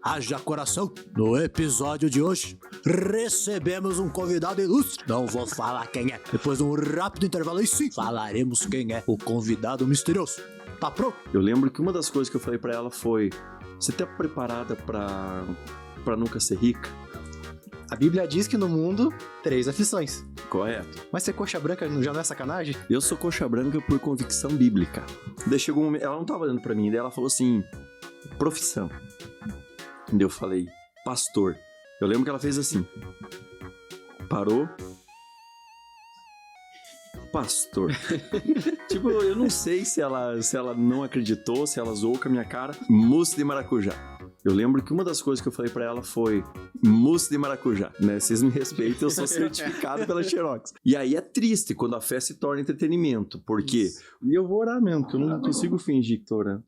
haja coração. No episódio de hoje, recebemos um convidado ilustre. Não vou falar quem é. Depois de um rápido intervalo, aí sim, falaremos quem é o convidado misterioso. Tá pronto? Eu lembro que uma das coisas que eu falei pra ela foi: você tá preparada pra nunca ser rica? A Bíblia diz que no mundo, 3 aflições. Correto. Mas ser coxa branca já não é sacanagem? Eu sou coxa branca por convicção bíblica. Daí chegou um momento, ela não tava olhando pra mim, daí ela falou assim: profissão. Daí eu falei: pastor. Eu lembro que ela fez assim. Parou. Pastor. Tipo, eu não sei se ela não acreditou, se ela zoou com a minha cara. Mousse de maracujá. Eu lembro que uma das coisas que eu falei pra ela foi: mousse de maracujá, né? Vocês me respeitam, eu sou certificado pela Xerox. E aí é triste quando a fé se torna entretenimento, porque... Isso. E eu vou orar mesmo, porque eu não consigo fingir que tô orando.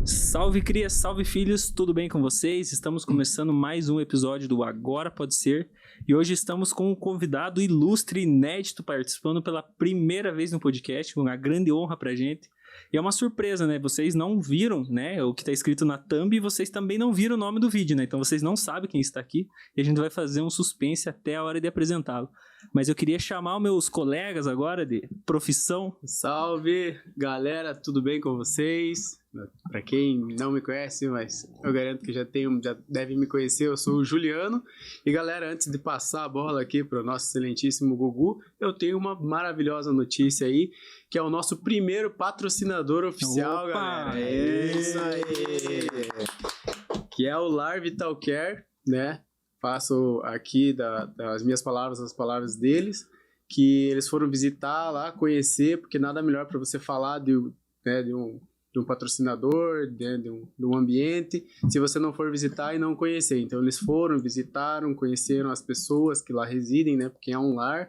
Salve crias, salve filhos, tudo bem com vocês? Estamos começando mais um episódio do Agora Pode Ser e hoje estamos com um convidado ilustre, inédito, participando pela primeira vez no podcast, uma grande honra pra gente. E é uma surpresa, né? Vocês não viram, né, o que tá escrito na thumb e vocês também não viram o nome do vídeo, né? Então vocês não sabem quem está aqui e a gente vai fazer um suspense até a hora de apresentá-lo. Mas eu queria chamar os meus colegas agora de profissão. Salve, galera, tudo bem com vocês? Pra quem não me conhece, mas eu garanto que já deve me conhecer, eu sou o Juliano. E galera, antes de passar a bola aqui pro nosso excelentíssimo Gugu, eu tenho uma maravilhosa notícia aí, que é o nosso primeiro patrocinador oficial. Opa! Galera. É isso aí! Que é o Lar Vital Care, né? Faço aqui das minhas palavras as palavras deles, que eles foram visitar lá, conhecer, porque nada melhor para você falar de um patrocinador, de um ambiente, se você não for visitar e não conhecer. Então eles foram, visitaram, conheceram as pessoas que lá residem, né, porque é um lar.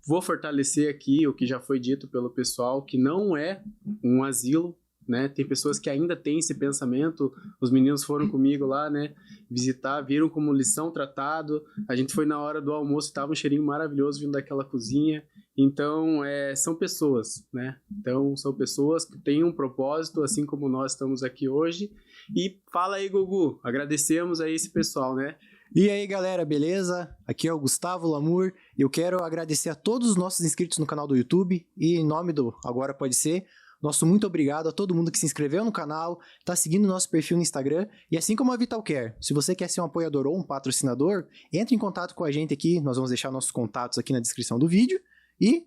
Vou fortalecer aqui o que já foi dito pelo pessoal, que não é um asilo, né? Tem pessoas que ainda têm esse pensamento. Os meninos foram comigo lá, né, visitar, viram como lição tratado. A gente foi na hora do almoço, estava um cheirinho maravilhoso vindo daquela cozinha. Então, são pessoas, né? Então, são pessoas que têm um propósito, assim como nós estamos aqui hoje. E fala aí, Gugu, agradecemos aí esse pessoal, né? E aí, galera, beleza? Aqui é o Gustavo Lamour e eu quero agradecer a todos os nossos inscritos no canal do YouTube e em nome do Agora Pode Ser, nosso muito obrigado a todo mundo que se inscreveu no canal, tá seguindo o nosso perfil no Instagram e assim como a Vital Care, se você quer ser um apoiador ou um patrocinador, entre em contato com a gente aqui, nós vamos deixar nossos contatos aqui na descrição do vídeo e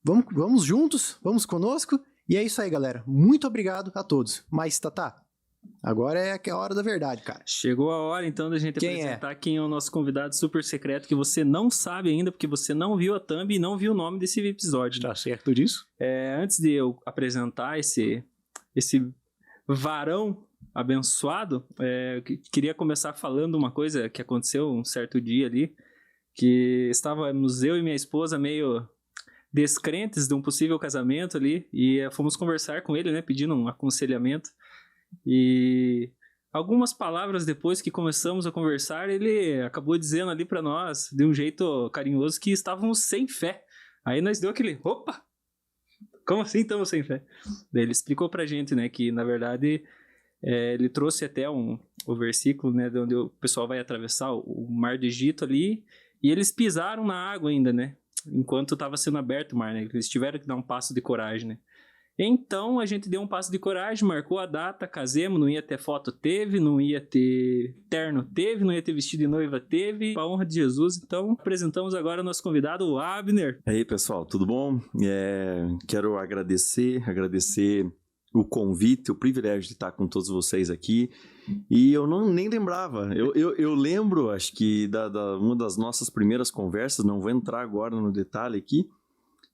vamos juntos, vamos conosco e é isso aí, galera. Muito obrigado a todos. Mas, Tatá, agora é a hora da verdade, cara. Chegou a hora, então, da gente apresentar quem é o nosso convidado super secreto, que você não sabe ainda, porque você não viu a thumb e não viu o nome desse episódio. Tá certo disso? Antes de eu apresentar esse varão abençoado, eu queria começar falando uma coisa que aconteceu um certo dia ali, que estávamos eu e minha esposa meio descrentes de um possível casamento ali, e fomos conversar com ele, né, pedindo um aconselhamento. E algumas palavras depois que começamos a conversar, ele acabou dizendo ali pra nós, de um jeito carinhoso, que estávamos sem fé. Aí nós deu aquele, opa, como assim estamos sem fé? Daí ele explicou pra gente, né, que na verdade ele trouxe até o versículo, né, de onde o pessoal vai atravessar o mar do Egito ali, e eles pisaram na água ainda, né, enquanto estava sendo aberto o mar, né, eles tiveram que dar um passo de coragem, né. Então a gente deu um passo de coragem, marcou a data, casemos, não ia ter foto, teve, não ia ter terno, teve, não ia ter vestido de noiva, teve, para a honra de Jesus. Então apresentamos agora o nosso convidado, o Abner. E aí, pessoal, tudo bom? Quero agradecer o convite, o privilégio de estar com todos vocês aqui. E eu nem lembrava, eu lembro, acho que uma das nossas primeiras conversas, não vou entrar agora no detalhe aqui,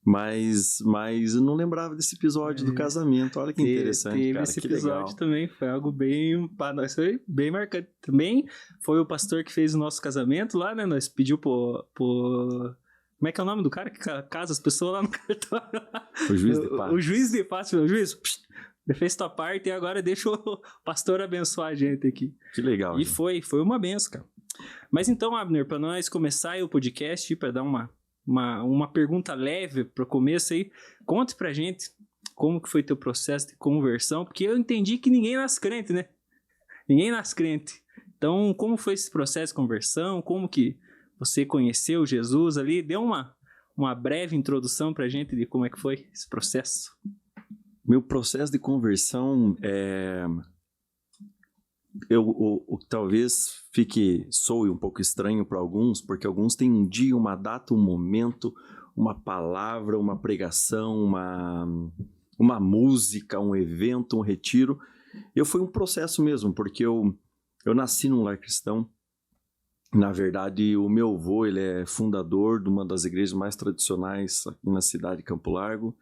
Mas eu não lembrava desse episódio do casamento. Olha que interessante, teve cara. Esse Que episódio legal. também, foi algo bem, para nós foi bem marcante. Também foi o pastor que fez o nosso casamento lá, né? Nós pediu pro como é que é o nome do cara que casa as pessoas lá no cartório? O juiz de paz. O juiz de paz, o juiz, fez tua parte e agora deixa o pastor abençoar a gente aqui. Que legal. E gente. foi uma benção, cara. Mas então, Abner, para nós começar aí o podcast, para dar uma pergunta leve para o começo aí, conte pra gente como que foi teu processo de conversão, porque eu entendi que ninguém nasce crente, né? Ninguém nasce crente. Então, como foi esse processo de conversão? Como que você conheceu Jesus ali? Dê uma breve introdução pra gente de como é que foi esse processo. Meu processo de conversão talvez soe um pouco estranho para alguns, porque alguns têm um dia, uma data, um momento, uma palavra, uma pregação, uma música, um evento, um retiro. Foi um processo mesmo, porque eu nasci num lar cristão. Na verdade, o meu avô, ele é fundador de uma das igrejas mais tradicionais aqui na cidade de Campo Largo,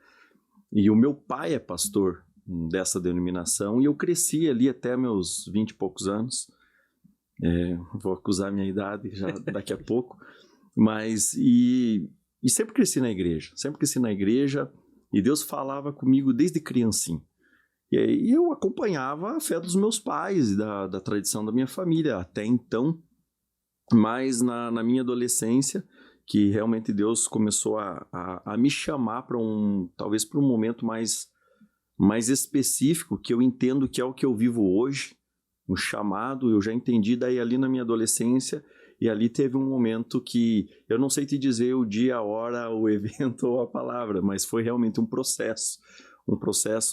e o meu pai é pastor dessa denominação, e eu cresci ali até meus 20 e poucos anos. Vou acusar minha idade já daqui a pouco, mas e sempre cresci na igreja, e Deus falava comigo desde criancinha. E eu acompanhava a fé dos meus pais e da tradição da minha família até então, mas na minha adolescência, que realmente Deus começou a me chamar talvez para um momento mais específico, que eu entendo que é o que eu vivo hoje, um chamado, eu já entendi daí ali na minha adolescência, e ali teve um momento que, eu não sei te dizer o dia, a hora, o evento ou a palavra, mas foi realmente um processo,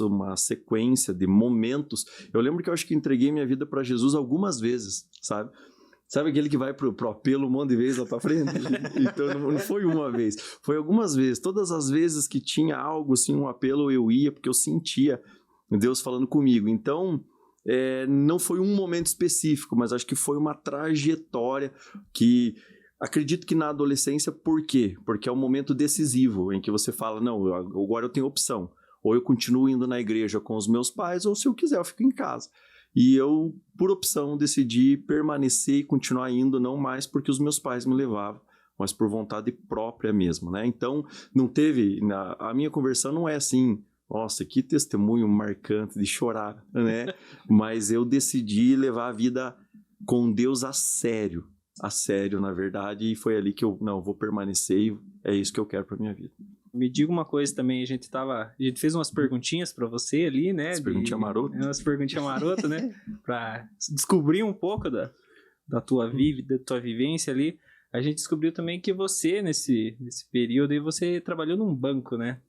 uma sequência de momentos. Eu lembro que eu acho que entreguei minha vida para Jesus algumas vezes, sabe? Sabe aquele que vai pro apelo um monte de vezes lá pra frente? Então não foi uma vez, foi algumas vezes. Todas as vezes que tinha algo assim, um apelo, eu ia, porque eu sentia Deus falando comigo. Então, não foi um momento específico, mas acho que foi uma trajetória que acredito que na adolescência, por quê? Porque é um momento decisivo em que você fala, não, agora eu tenho opção. Ou eu continuo indo na igreja com os meus pais, ou se eu quiser eu fico em casa. E eu, por opção, decidi permanecer e continuar indo, não mais porque os meus pais me levavam, mas por vontade própria mesmo, né? Então, não teve... A minha conversão não é assim, nossa, que testemunho marcante de chorar, né? Mas eu decidi levar a vida com Deus a sério, na verdade, e foi ali que eu vou permanecer e é isso que eu quero para minha vida. Me diga uma coisa também, a gente fez umas perguntinhas pra você ali, né? Umas perguntinhas marotas. Umas perguntinhas marotas, né? Pra descobrir um pouco da tua vivência ali. A gente descobriu também que você, nesse período aí, você trabalhou num banco, né?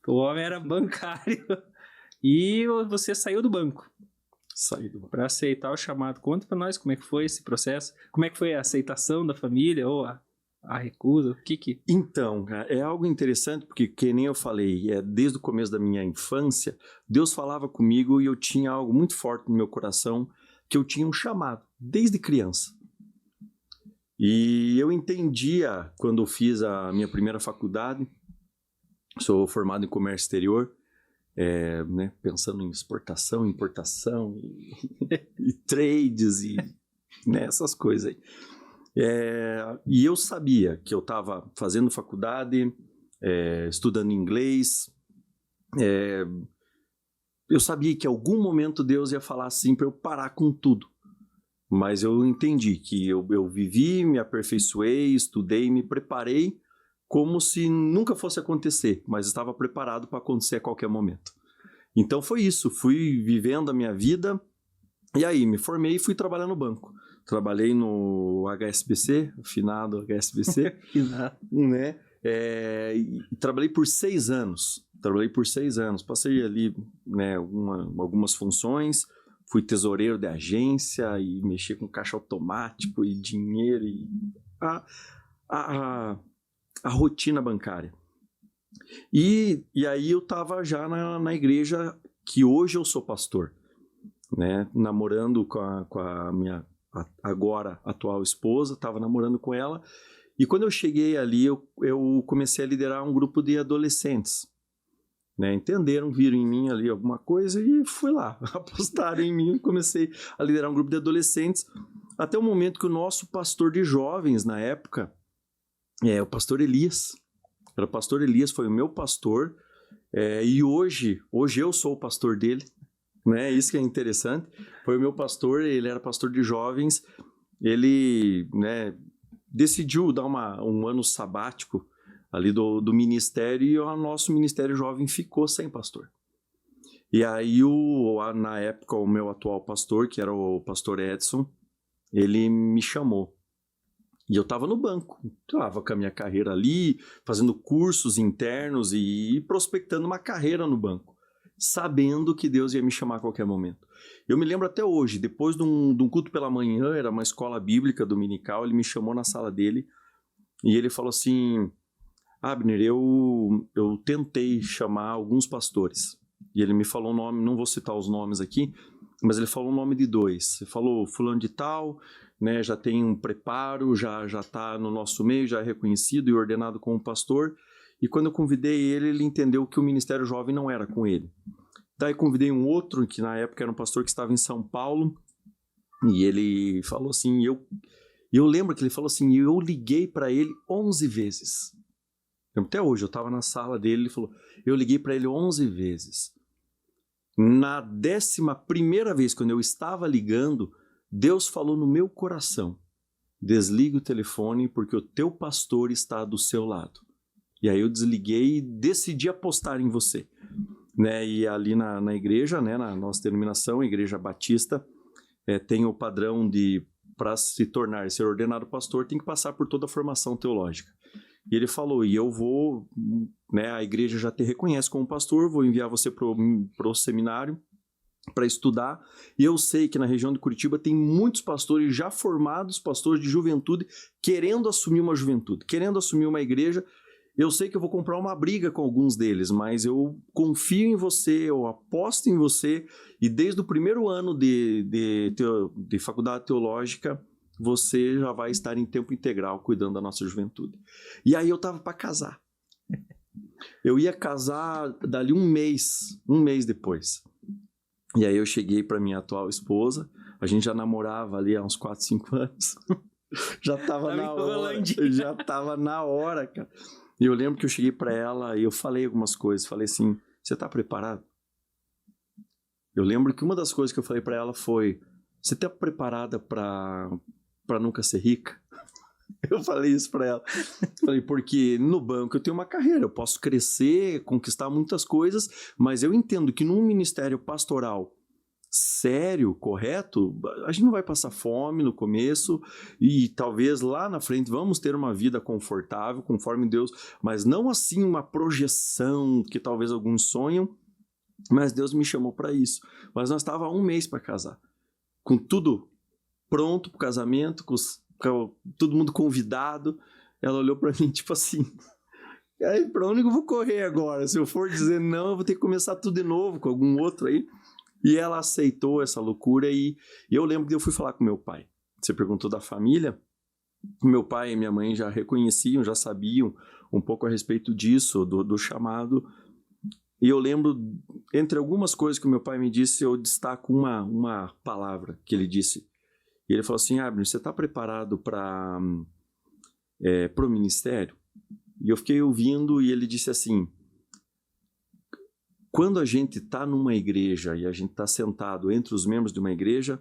O homem era bancário e você saiu do banco. Saí do banco. Pra aceitar o chamado. Conta pra nós como é que foi esse processo, como é que foi a aceitação da família ou a recusa, o que... Então, é algo interessante, porque, que nem eu falei, desde o começo da minha infância, Deus falava comigo e eu tinha algo muito forte no meu coração, que eu tinha um chamado, desde criança. E eu entendia, quando eu fiz a minha primeira faculdade, sou formado em comércio exterior, né, pensando em exportação, importação, e trades, e né, essas coisas aí. E eu sabia que eu estava fazendo faculdade, estudando inglês, eu sabia que em algum momento Deus ia falar assim para eu parar com tudo, mas eu entendi que eu vivi, me aperfeiçoei, estudei, me preparei como se nunca fosse acontecer, mas estava preparado para acontecer a qualquer momento. Então foi isso, fui vivendo a minha vida, e aí me formei e fui trabalhar no banco. Trabalhei no HSBC, o finado HSBC, né? E trabalhei por 6 anos. Passei ali, né, algumas funções. Fui tesoureiro de agência e mexi com caixa automático e dinheiro e a rotina bancária. E aí eu estava já na igreja que hoje eu sou pastor, né? Namorando com a minha agora atual esposa, estava namorando com ela, E quando eu cheguei ali, eu comecei a liderar um grupo de adolescentes. Né? Entenderam, viram em mim ali alguma coisa e fui lá. Apostaram em mim e comecei a liderar um grupo de adolescentes. Até o momento que o nosso pastor de jovens, na época, o pastor Elias. Era o pastor Elias, foi o meu pastor. E hoje eu sou o pastor dele. Né? Isso que é interessante. Foi o meu pastor, ele era pastor de jovens. Ele, né, decidiu dar um ano sabático ali do ministério, e o nosso ministério jovem ficou sem pastor. E aí, na época, o meu atual pastor, que era o pastor Edson, ele me chamou. E eu estava no banco, estava com a minha carreira ali, fazendo cursos internos e prospectando uma carreira no banco, sabendo que Deus ia me chamar a qualquer momento. Eu me lembro até hoje, depois de um culto pela manhã, era uma escola bíblica dominical, ele me chamou na sala dele e ele falou assim: Abner, eu tentei chamar alguns pastores. E ele me falou o nome, não vou citar os nomes aqui, mas ele falou o nome de 2. Ele falou fulano de tal, né, já tem um preparo, já está no nosso meio, já é reconhecido e ordenado como pastor. E quando eu convidei ele, ele entendeu que o ministério jovem não era com ele. Daí convidei um outro, que na época era um pastor que estava em São Paulo, e ele falou assim, eu lembro que ele falou assim, eu liguei para ele 11 vezes. Até hoje, eu estava na sala dele, ele falou, eu liguei para ele 11 vezes. Na 11ª vez, quando eu estava ligando, Deus falou no meu coração, desliga o telefone porque o teu pastor está do seu lado. E aí eu desliguei e decidi apostar em você. Né? E ali na igreja, né, na nossa denominação, Igreja Batista, tem o padrão de, para se tornar, ser ordenado pastor, tem que passar por toda a formação teológica. E ele falou, e eu vou, né, a igreja já te reconhece como pastor, vou enviar você para o seminário para estudar, e eu sei que na região de Curitiba tem muitos pastores já formados, pastores de juventude, querendo assumir uma juventude, querendo assumir uma igreja. Eu sei que eu vou comprar uma briga com alguns deles, mas eu confio em você, eu aposto em você, e desde o primeiro ano de faculdade teológica, você já vai estar em tempo integral cuidando da nossa juventude. E aí eu estava para casar. Eu ia casar dali um mês depois. E aí eu cheguei para minha atual esposa, a gente já namorava ali há uns 4, 5 anos. Já estava na hora, cara. E eu lembro que eu cheguei para ela e eu falei algumas coisas, falei assim, você está preparado? Eu lembro que uma das coisas que eu falei para ela foi, você está preparada para nunca ser rica? Eu falei isso para ela. Falei, porque no banco eu tenho uma carreira, eu posso crescer, conquistar muitas coisas, mas eu entendo que num ministério pastoral sério, correto, a gente não vai passar fome no começo e talvez lá na frente vamos ter uma vida confortável, conforme Deus, mas não assim uma projeção que talvez alguns sonham, mas Deus me chamou para isso. Mas nós estávamos há um mês para casar, com tudo pronto para o casamento, com todo mundo convidado. Ela olhou para mim tipo assim, aí para onde eu vou correr agora? Se eu for dizer não, eu vou ter que começar tudo de novo com algum outro aí. E ela aceitou essa loucura e eu lembro que eu fui falar com meu pai. Você perguntou da família? Meu pai e minha mãe já reconheciam, já sabiam um pouco a respeito disso, do chamado. E eu lembro, entre algumas coisas que o meu pai me disse, eu destaco uma palavra que ele disse. E ele falou assim, Abner, você está preparado para o ministério? E eu fiquei ouvindo e ele disse assim, quando a gente está numa igreja e a gente está sentado entre os membros de uma igreja,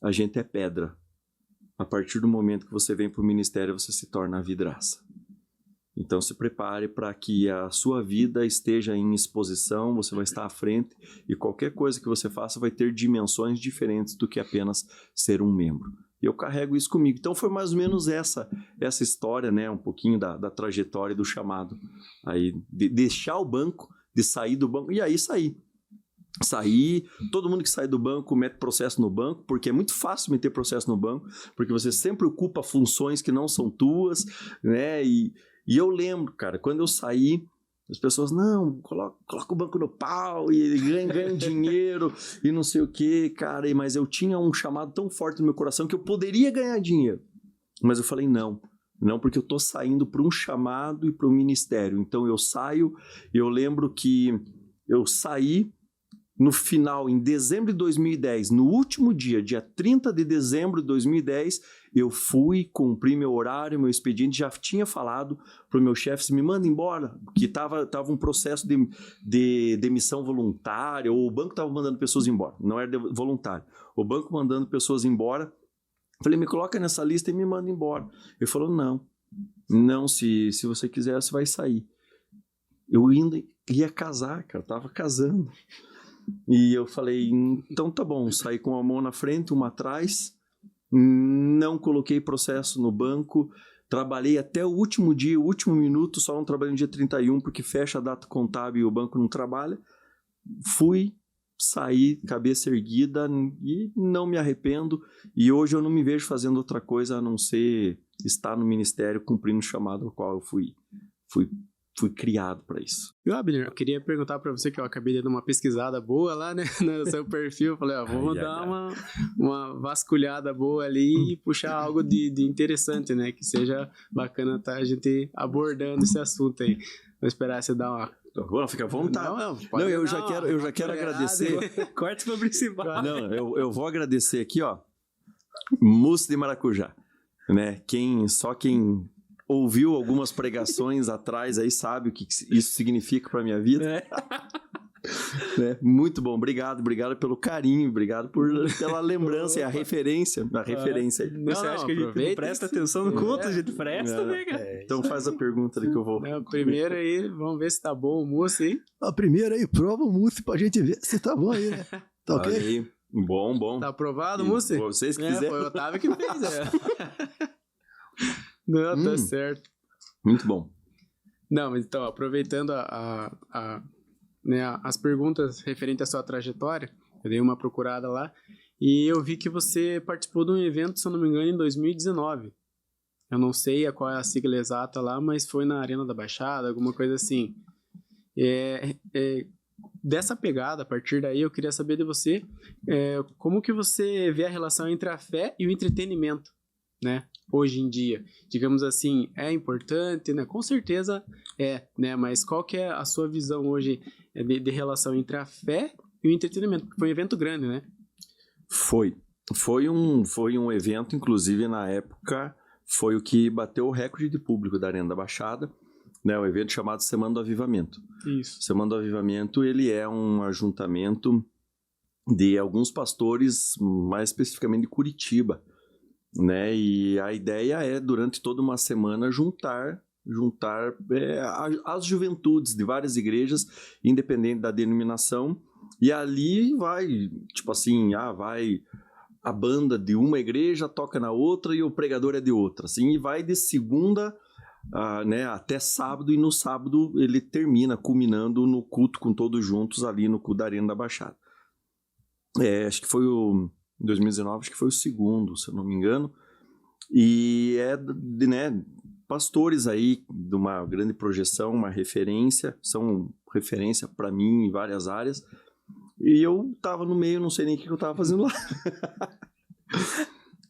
a gente é pedra. A partir do momento que você vem para o ministério, você se torna a vidraça. Então se prepare para que a sua vida esteja em exposição, você vai estar à frente e qualquer coisa que você faça vai ter dimensões diferentes do que apenas ser um membro. E eu carrego isso comigo. Então foi mais ou menos essa história, né? Um pouquinho da trajetória do chamado. Aí, de deixar o banco, de sair do banco, e aí sair, todo mundo que sai do banco mete processo no banco, porque é muito fácil meter processo no banco, porque você sempre ocupa funções que não são tuas, né, e eu lembro, cara, quando eu saí, as pessoas, não, coloca o banco no pau, e ele ganha dinheiro, e não sei o que, cara, mas eu tinha um chamado tão forte no meu coração que eu poderia ganhar dinheiro, mas eu falei, não, Não, porque eu estou saindo para um chamado e para um ministério. Então eu saio, eu lembro que eu saí no final, em dezembro de 2010, no último dia 30 de dezembro de 2010, eu fui cumprir meu horário, meu expediente, já tinha falado para o meu chefe, se me manda embora, que estava um processo de demissão voluntária, ou o banco estava mandando pessoas embora, não era voluntário, o banco mandando pessoas embora. Falei, me coloca nessa lista e me manda embora. Ele falou, não, se você quiser, você vai sair. Eu ainda ia casar, cara, tava casando. E eu falei, então tá bom, saí com uma mão na frente, uma atrás, não coloquei processo no banco, trabalhei até o último dia, o último minuto, só não trabalhei no dia 31, porque fecha a data contábil e o banco não trabalha. Fui, saí, cabeça erguida e não me arrependo. E hoje eu não me vejo fazendo outra coisa a não ser estar no ministério cumprindo o chamado ao qual eu fui criado para isso. E, Abner, eu queria perguntar para você, que eu acabei de dar uma pesquisada boa lá, né, no seu perfil. Eu falei, vamos dar uma vasculhada boa ali e puxar algo de interessante, né, que seja bacana a gente abordando esse assunto aí. Vou esperar você dar uma... Agora fica à vontade. Não, eu já quero agradecer. Corte para principal. Não, eu vou agradecer aqui, ó. Mousse de maracujá, né? Quem ouviu algumas pregações atrás aí sabe o que isso significa para minha vida. Né? Muito bom, obrigado pelo carinho, obrigado pela lembrança e a referência. Você acha que a gente não presta atenção no culto? A gente presta, né, cara? Então faz a pergunta ali que eu vou. Primeiro aí, vamos ver se tá bom o mousse aí. A primeira aí, prova o mousse pra gente ver se tá bom aí, né? Tá ok? Aí. Bom. Tá aprovado o mousse? Vocês quiserem. Foi o Otávio que fez, Não, tá certo. Muito bom. Não, mas então, aproveitando né, as perguntas referentes à sua trajetória, eu dei uma procurada lá e eu vi que você participou de um evento, se eu não me engano, em 2019. Eu não sei qual é a sigla exata lá, mas foi na Arena da Baixada, alguma coisa assim. Dessa pegada, a partir daí, eu queria saber de você como que você vê a relação entre a fé e o entretenimento, né? Hoje em dia, digamos assim, é importante, né? Com certeza né? Mas qual que é a sua visão hoje de relação entre a fé e o entretenimento? Porque foi um evento grande, né? Foi um evento, inclusive na época, foi o que bateu o recorde de público da Arena da Baixada, né? Um evento chamado Semana do Avivamento. Isso. Semana do Avivamento, ele é um ajuntamento de alguns pastores, mais especificamente de Curitiba, né? E a ideia é, durante toda uma semana, juntar as juventudes de várias igrejas, independente da denominação, e ali vai, tipo assim, vai a banda de uma igreja toca na outra e o pregador é de outra, assim, e vai de segunda né, até sábado, e no sábado ele termina, culminando no culto com todos juntos ali no culto da Arena da Baixada. Acho que foi em 2019, acho que foi o segundo, se eu não me engano, e né, pastores aí de uma grande projeção, uma referência, são referência para mim em várias áreas, e eu tava no meio, não sei nem o que eu tava fazendo lá.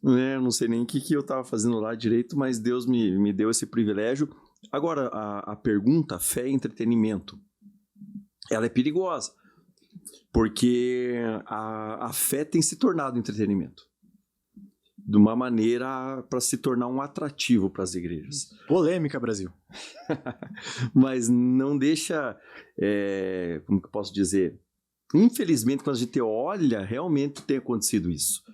Não sei nem o que eu tava fazendo lá direito, mas Deus me deu esse privilégio. Agora, a pergunta, fé e entretenimento, ela é perigosa, porque a fé tem se tornado entretenimento, de uma maneira para se tornar um atrativo para as igrejas. Polêmica, Brasil. Mas não deixa, como que eu posso dizer? Infelizmente, quando a gente olha, realmente tem acontecido isso.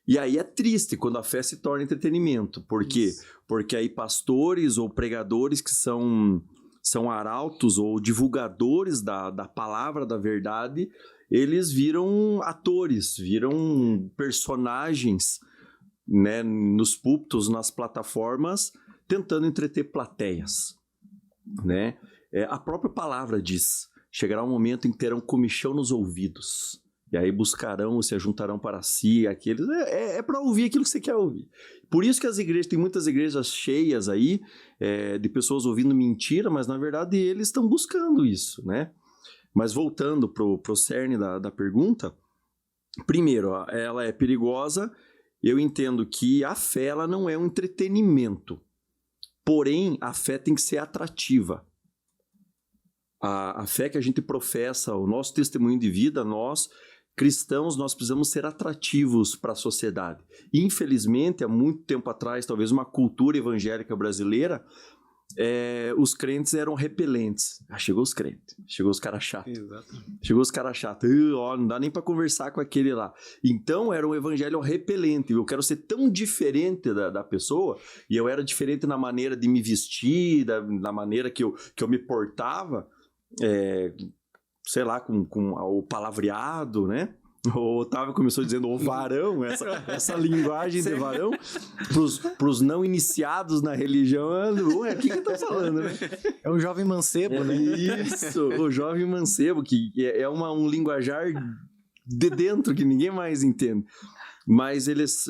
E aí é triste quando a fé se torna entretenimento. Por quê? Porque aí pastores ou pregadores que são arautos ou divulgadores da palavra da verdade, eles viram atores, viram personagens, né, nos púlpitos, nas plataformas, tentando entreter plateias, né? A própria palavra diz: chegará um momento em que terão comichão nos ouvidos, e aí buscarão, se ajuntarão para si, aqueles... para ouvir aquilo que você quer ouvir. Por isso que as igrejas, tem muitas igrejas cheias aí, de pessoas ouvindo mentira, mas na verdade eles estão buscando isso, né? Mas voltando pro cerne da pergunta, primeiro, ela é perigosa. Eu entendo que a fé, ela não é um entretenimento. Porém, a fé tem que ser atrativa. A fé que a gente professa, o nosso testemunho de vida, nós, cristãos, nós precisamos ser atrativos para a sociedade. Infelizmente, há muito tempo atrás, talvez uma cultura evangélica brasileira, os crentes eram repelentes. Chegou os crentes, chegou os caras chatos. Chegou os caras chatos. Não dá nem para conversar com aquele lá. Então, era um evangelho repelente. Eu quero ser tão diferente da pessoa, e eu era diferente na maneira de me vestir, na maneira que eu me portava, sei lá, com o palavreado, né? O Otávio começou dizendo o varão, essa linguagem de varão, pros não iniciados na religião. Ué, o que ele tá falando, né? É um jovem mancebo, né? Isso, o jovem mancebo, que é um linguajar de dentro que ninguém mais entende. Mas eles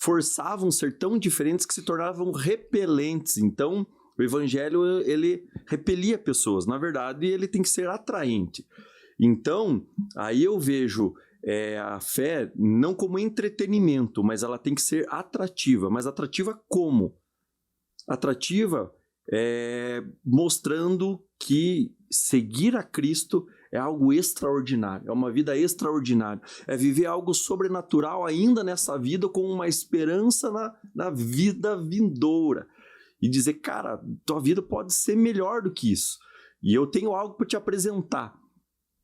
forçavam ser tão diferentes que se tornavam repelentes. Então, o evangelho, ele repelia pessoas. Na verdade, ele tem que ser atraente. Então, aí eu vejo a fé não como entretenimento, mas ela tem que ser atrativa. Mas atrativa como? Atrativa mostrando que seguir a Cristo é algo extraordinário, é uma vida extraordinária. É viver algo sobrenatural ainda nessa vida com uma esperança na vida vindoura. E dizer, cara, tua vida pode ser melhor do que isso. E eu tenho algo para te apresentar.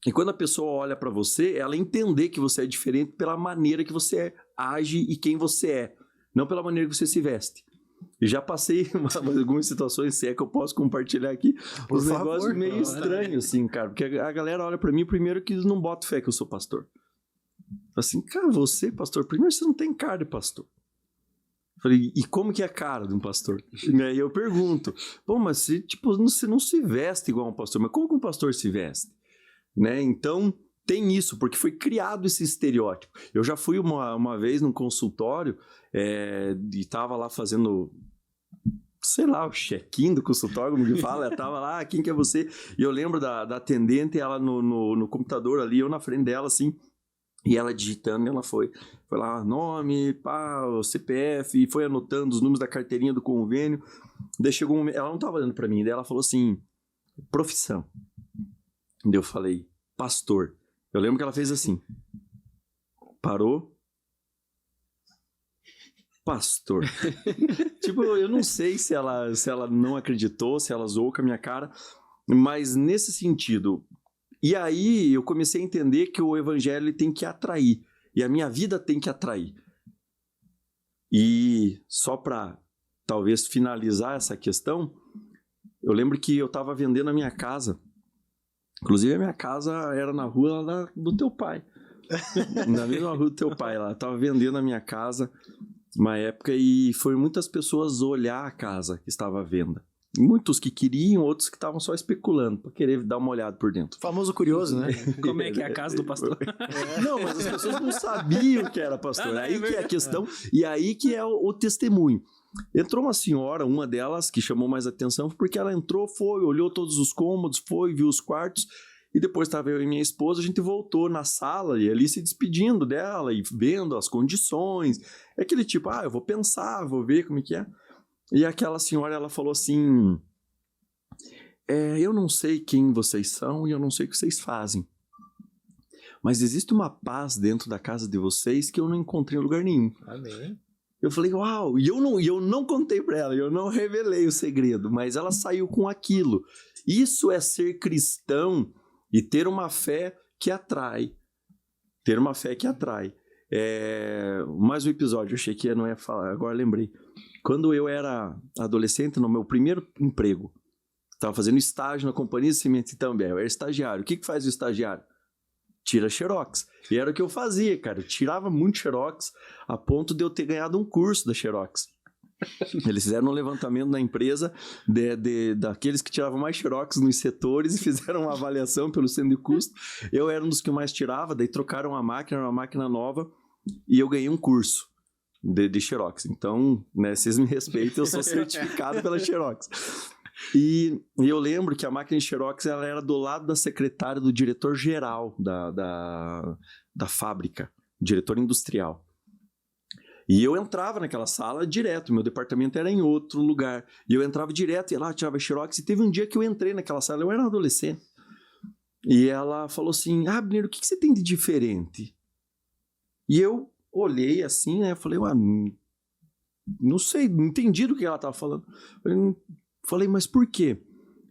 E quando a pessoa olha para você, ela entender que você é diferente pela maneira que você age e quem você é, não pela maneira que você se veste. E já passei algumas situações, se é que eu posso compartilhar aqui, uns negócios meio estranhos, assim, cara. Porque a galera olha para mim, primeiro que não bota fé que eu sou pastor. Assim, cara, você, pastor, primeiro você não tem cara de pastor. Falei, e como que é a cara de um pastor? E aí eu pergunto, mas você não se veste igual um pastor, mas como que um pastor se veste? Né? Então, tem isso, porque foi criado esse estereótipo. Eu já fui uma vez num consultório e estava lá fazendo, sei lá, o check-in do consultório, como que fala, estava lá, quem que é você? E eu lembro da atendente, ela no computador ali, eu na frente dela, assim, e ela digitando, ela foi lá, nome, o CPF, e foi anotando os números da carteirinha do convênio. Daí chegou um momento, ela não estava olhando para mim, daí ela falou assim, profissão. Daí eu falei, pastor. Eu lembro que ela fez assim, parou, pastor. Eu não sei se ela não acreditou, se ela zoou com a minha cara, mas nesse sentido. E aí eu comecei a entender que o evangelho tem que atrair, e a minha vida tem que atrair. E só para talvez finalizar essa questão, eu lembro que eu estava vendendo a minha casa. Inclusive a minha casa era na rua lá do teu pai. Na mesma rua do teu pai lá. Eu tava vendendo a minha casa uma época e foi muitas pessoas olhar a casa que estava à venda. Muitos que queriam, outros que estavam só especulando para querer dar uma olhada por dentro. Famoso curioso, né? Como é que é a casa do pastor? Não, mas as pessoas não sabiam que era pastor. Aí que é a questão e aí que é o testemunho. Entrou uma senhora, uma delas, que chamou mais atenção, porque ela entrou, olhou todos os cômodos, viu os quartos, e depois estava eu e minha esposa, a gente voltou na sala, e ali se despedindo dela, e vendo as condições, é aquele tipo, eu vou pensar, vou ver como é que é. E aquela senhora, ela falou assim, eu não sei quem vocês são, e eu não sei o que vocês fazem, mas existe uma paz dentro da casa de vocês que eu não encontrei em lugar nenhum. Amém. Eu falei, uau, e eu não contei pra ela, eu não revelei o segredo, mas ela saiu com aquilo. Isso é ser cristão e ter uma fé que atrai. Ter uma fé que atrai. Mais um episódio, eu achei que não ia falar, agora lembrei. Quando eu era adolescente, no meu primeiro emprego, estava fazendo estágio na Companhia de Cimento Itambé, eu era estagiário. O que faz o estagiário? Tira xerox. E era o que eu fazia, cara. Eu tirava muito xerox a ponto de eu ter ganhado um curso da xerox. Eles fizeram um levantamento na empresa daqueles que tiravam mais xerox nos setores e fizeram uma avaliação pelo centro de custo. Eu era um dos que mais tirava, daí trocaram a máquina, era uma máquina nova, e eu ganhei um curso de xerox. Então, né, vocês me respeitam, eu sou certificado pela xerox. E eu lembro que a máquina de xerox ela era do lado da secretária do diretor-geral da fábrica, diretor industrial. E eu entrava naquela sala direto, meu departamento era em outro lugar. E eu entrava direto, ia lá, tirava xerox. E teve um dia que eu entrei naquela sala, eu era um adolescente. E ela falou assim, Abner, o que você tem de diferente? E eu olhei assim, né, eu falei, não sei, não entendi do que ela estava falando. Falei, mas por quê?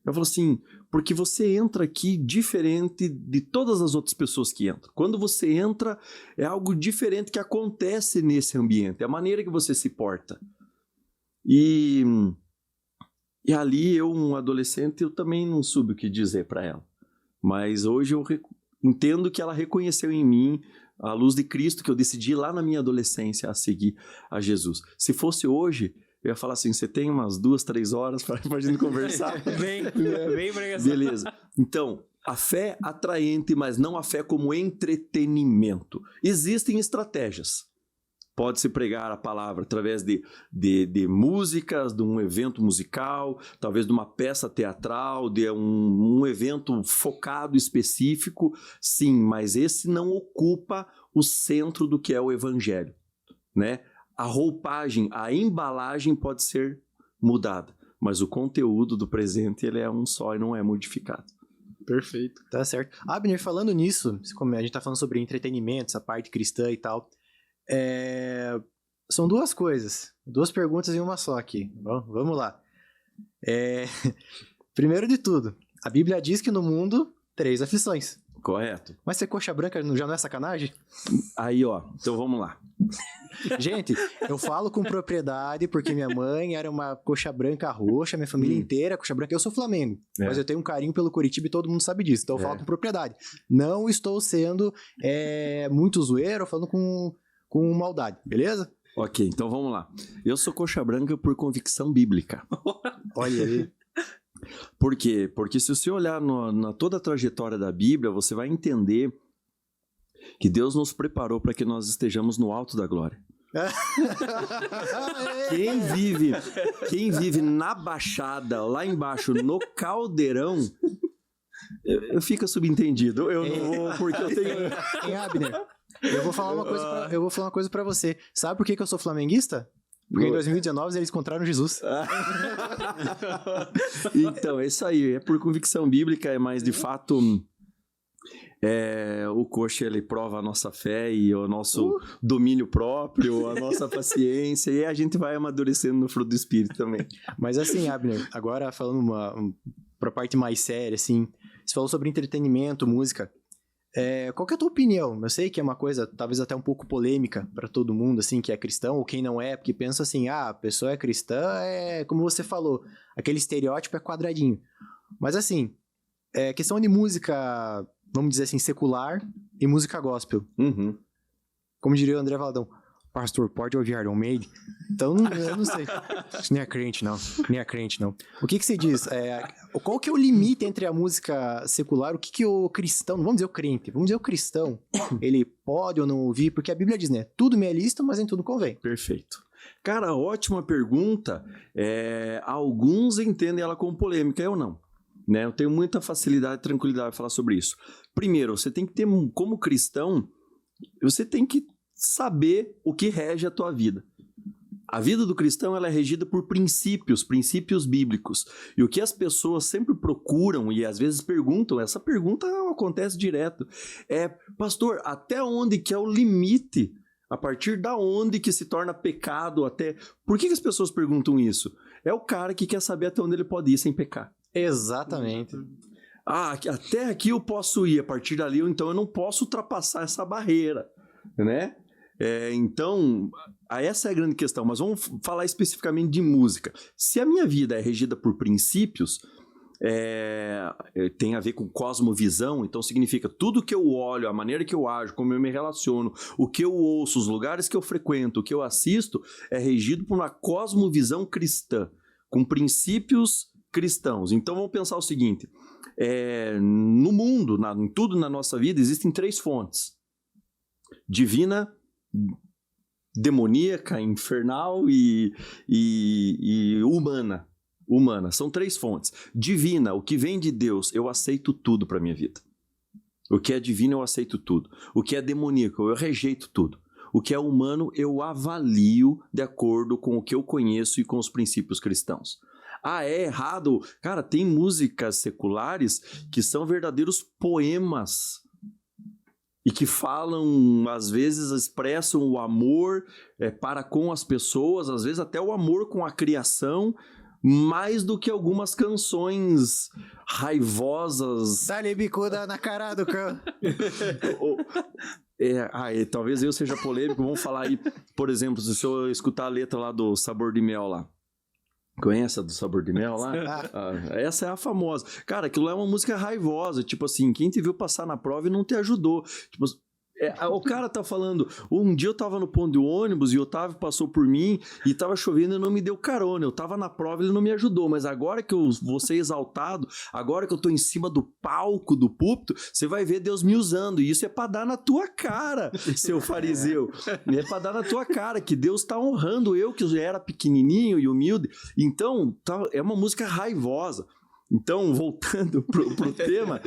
Ela falou assim, porque você entra aqui diferente de todas as outras pessoas que entram. Quando você entra, é algo diferente que acontece nesse ambiente, é a maneira que você se porta. E ali eu, um adolescente, eu também não soube o que dizer para ela. Mas hoje eu entendo que ela reconheceu em mim a luz de Cristo, que eu decidi lá na minha adolescência a seguir a Jesus. Se fosse hoje, eu ia falar assim, você tem umas 2, 3 horas para a gente conversar? Vem pra cá. Beleza. Então, a fé é atraente, mas não a fé como entretenimento. Existem estratégias. Pode-se pregar a palavra através de músicas, de um evento musical, talvez de uma peça teatral, de um evento focado específico. Sim, mas esse não ocupa o centro do que é o evangelho, né? A roupagem, a embalagem pode ser mudada, mas o conteúdo do presente ele é um só e não é modificado. Perfeito. Tá certo. Abner, falando nisso, como a gente tá falando sobre entretenimento, essa parte cristã e tal, são 2 coisas, 2 perguntas em uma só aqui. Bom, vamos lá. Primeiro de tudo, a Bíblia diz que no mundo 3 aflições. Correto. Mas ser coxa branca já não é sacanagem? Aí, ó, então vamos lá. Gente, eu falo com propriedade porque minha mãe era uma coxa branca roxa, minha família inteira é coxa branca. Eu sou Flamengo, mas eu tenho um carinho pelo Coritiba e todo mundo sabe disso. Então eu falo com propriedade. Não estou sendo muito zoeiro, falando com maldade, beleza? Ok, então vamos lá. Eu sou coxa branca por convicção bíblica. Olha aí. Por quê? Porque se você olhar na toda a trajetória da Bíblia, você vai entender que Deus nos preparou para que nós estejamos no alto da glória. Quem vive na baixada, lá embaixo, no caldeirão, eu fico subentendido. Eu não vou, porque eu tenho... Hein, Abner? Eu vou falar uma coisa pra você. Sabe por que eu sou flamenguista? Porque em 2019 eles encontraram Jesus. Então, é isso aí. É por convicção bíblica, mas de fato o coxa ele prova a nossa fé e o nosso domínio próprio, a nossa paciência, e a gente vai amadurecendo no fruto do Espírito também. Mas assim, Abner, agora falando pra parte mais séria, assim, você falou sobre entretenimento, música. Qual que é a tua opinião? Eu sei que é uma coisa talvez até um pouco polêmica pra todo mundo, assim, que é cristão ou quem não é, porque pensa assim, a pessoa é cristã, como você falou, aquele estereótipo é quadradinho. Mas assim, questão de música, vamos dizer assim, secular e música gospel. Uhum. Como diria o André Valadão, pastor, pode ouvir Iron Maiden? Então, eu não sei. Isso nem é crente, não. Nem é crente, não. O que você diz? Qual que é o limite entre a música secular? O que o cristão, não vamos dizer o crente, vamos dizer o cristão, ele pode ou não ouvir? Porque a Bíblia diz, né? Tudo me é lícito, mas em tudo convém. Perfeito. Cara, ótima pergunta. Alguns entendem ela como polêmica, eu não. Né? Eu tenho muita facilidade e tranquilidade de falar sobre isso. Primeiro, você tem que ter, como cristão, você tem que saber o que rege a tua vida. A vida do cristão ela é regida por princípios bíblicos. E o que as pessoas sempre procuram e às vezes perguntam, essa pergunta acontece direto, pastor, até onde que é o limite? A partir da onde que se torna pecado até... Por que as pessoas perguntam isso? É o cara que quer saber até onde ele pode ir sem pecar. Exatamente. Até aqui eu posso ir, a partir dali então eu não posso ultrapassar essa barreira, né? Então, essa é a grande questão, mas vamos falar especificamente de música. Se a minha vida é regida por princípios, tem a ver com cosmovisão, então significa tudo que eu olho, a maneira que eu ajo, como eu me relaciono, o que eu ouço, os lugares que eu frequento, o que eu assisto, é regido por uma cosmovisão cristã, com princípios cristãos. Então vamos pensar o seguinte, no mundo, em tudo na nossa vida, existem 3 fontes: divina, demoníaca, infernal e humana. São 3 fontes. Divina, o que vem de Deus, eu aceito tudo para minha vida. O que é divino, eu aceito tudo. O que é demoníaco, eu rejeito tudo. O que é humano, eu avalio de acordo com o que eu conheço e com os princípios cristãos. Ah, é errado? Cara, tem músicas seculares que são verdadeiros poemas e que falam, às vezes expressam o amor para com as pessoas, às vezes até o amor com a criação, mais do que algumas canções raivosas. Dá-lhe bicuda na cara do cão. Talvez eu seja polêmico, vamos falar aí, por exemplo, se eu escutar a letra lá do Sabor de Mel lá. Conhece a do Sabor de Mel lá? Essa é a famosa. Cara, aquilo é uma música raivosa, tipo assim, quem te viu passar na prova e não te ajudou. Tipo, o cara tá falando, um dia eu tava no ponto de ônibus e o Otávio passou por mim e tava chovendo e não me deu carona, eu tava na prova e ele não me ajudou, mas agora que eu vou ser exaltado, agora que eu tô em cima do palco, do púlpito, você vai ver Deus me usando, e isso é pra dar na tua cara, seu fariseu, é pra dar na tua cara, que Deus tá honrando eu, que eu era pequenininho e humilde. Então, é uma música raivosa. Então, voltando pro tema,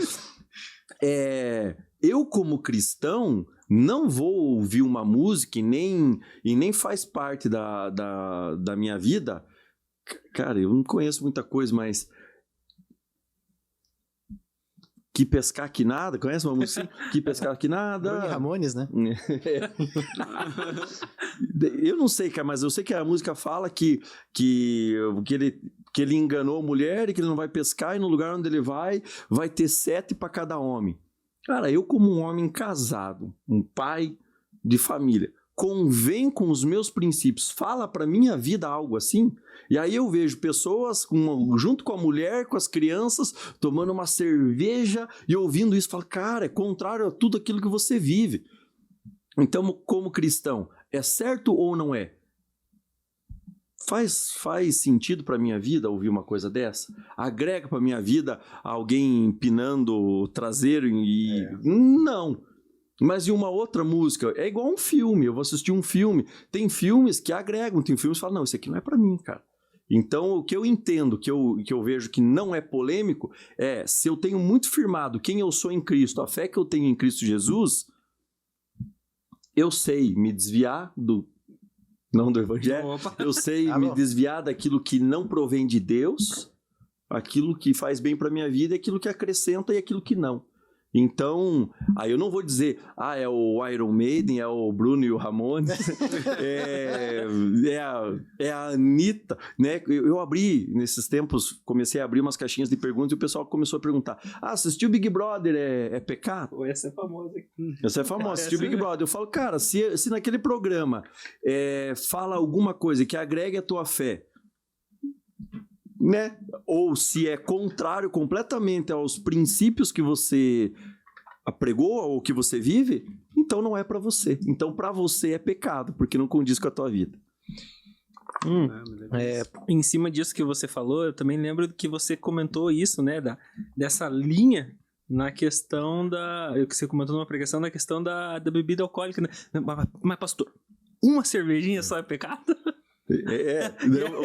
eu, como cristão, não vou ouvir uma música e nem faz parte da minha vida. Cara, eu não conheço muita coisa, mas... Que pescar que nada, conhece uma música assim? Que pescar que nada... Bruno Ramones, né? Eu não sei, cara, mas eu sei que a música fala que ele enganou a mulher e que ele não vai pescar e no lugar onde ele vai ter 7 para cada homem. Cara, eu como um homem casado, um pai de família, convém com os meus princípios, fala para minha vida algo assim, e aí eu vejo pessoas junto com a mulher, com as crianças, tomando uma cerveja e ouvindo isso, falo, cara, é contrário a tudo aquilo que você vive. Então, como cristão, é certo ou não é? Faz sentido para minha vida ouvir uma coisa dessa? Agrega para minha vida alguém empinando o traseiro e... Não. Mas e uma outra música? É igual um filme. Eu vou assistir um filme. Tem filmes que agregam, tem filmes que falam, não, isso aqui não é para mim, cara. Então, o que eu entendo, que eu vejo que não é polêmico, é se eu tenho muito firmado quem eu sou em Cristo, a fé que eu tenho em Cristo Jesus, eu sei me desviar não do evangelho, eu sei me desviar daquilo que não provém de Deus, aquilo que faz bem para minha vida, aquilo que acrescenta e aquilo que não. Então, aí eu não vou dizer, é o Iron Maiden, é o Bruno e o Ramones, é a Anitta, né? Eu abri, nesses tempos, comecei a abrir umas caixinhas de perguntas e o pessoal começou a perguntar, assistir o Big Brother é pecado? Essa é famosa. Essa é famosa, assistir o Big Brother. Eu falo, cara, se naquele programa fala alguma coisa que agregue a tua fé, né? Ou se é contrário completamente aos princípios que você apregou ou que você vive, então não é pra você. Então pra você é pecado, porque não condiz com a tua vida. Em cima disso que você falou, eu também lembro que você comentou isso, né? Dessa linha na questão que você comentou numa pregação, na questão da bebida alcoólica, né? Mas pastor, uma cervejinha só é pecado?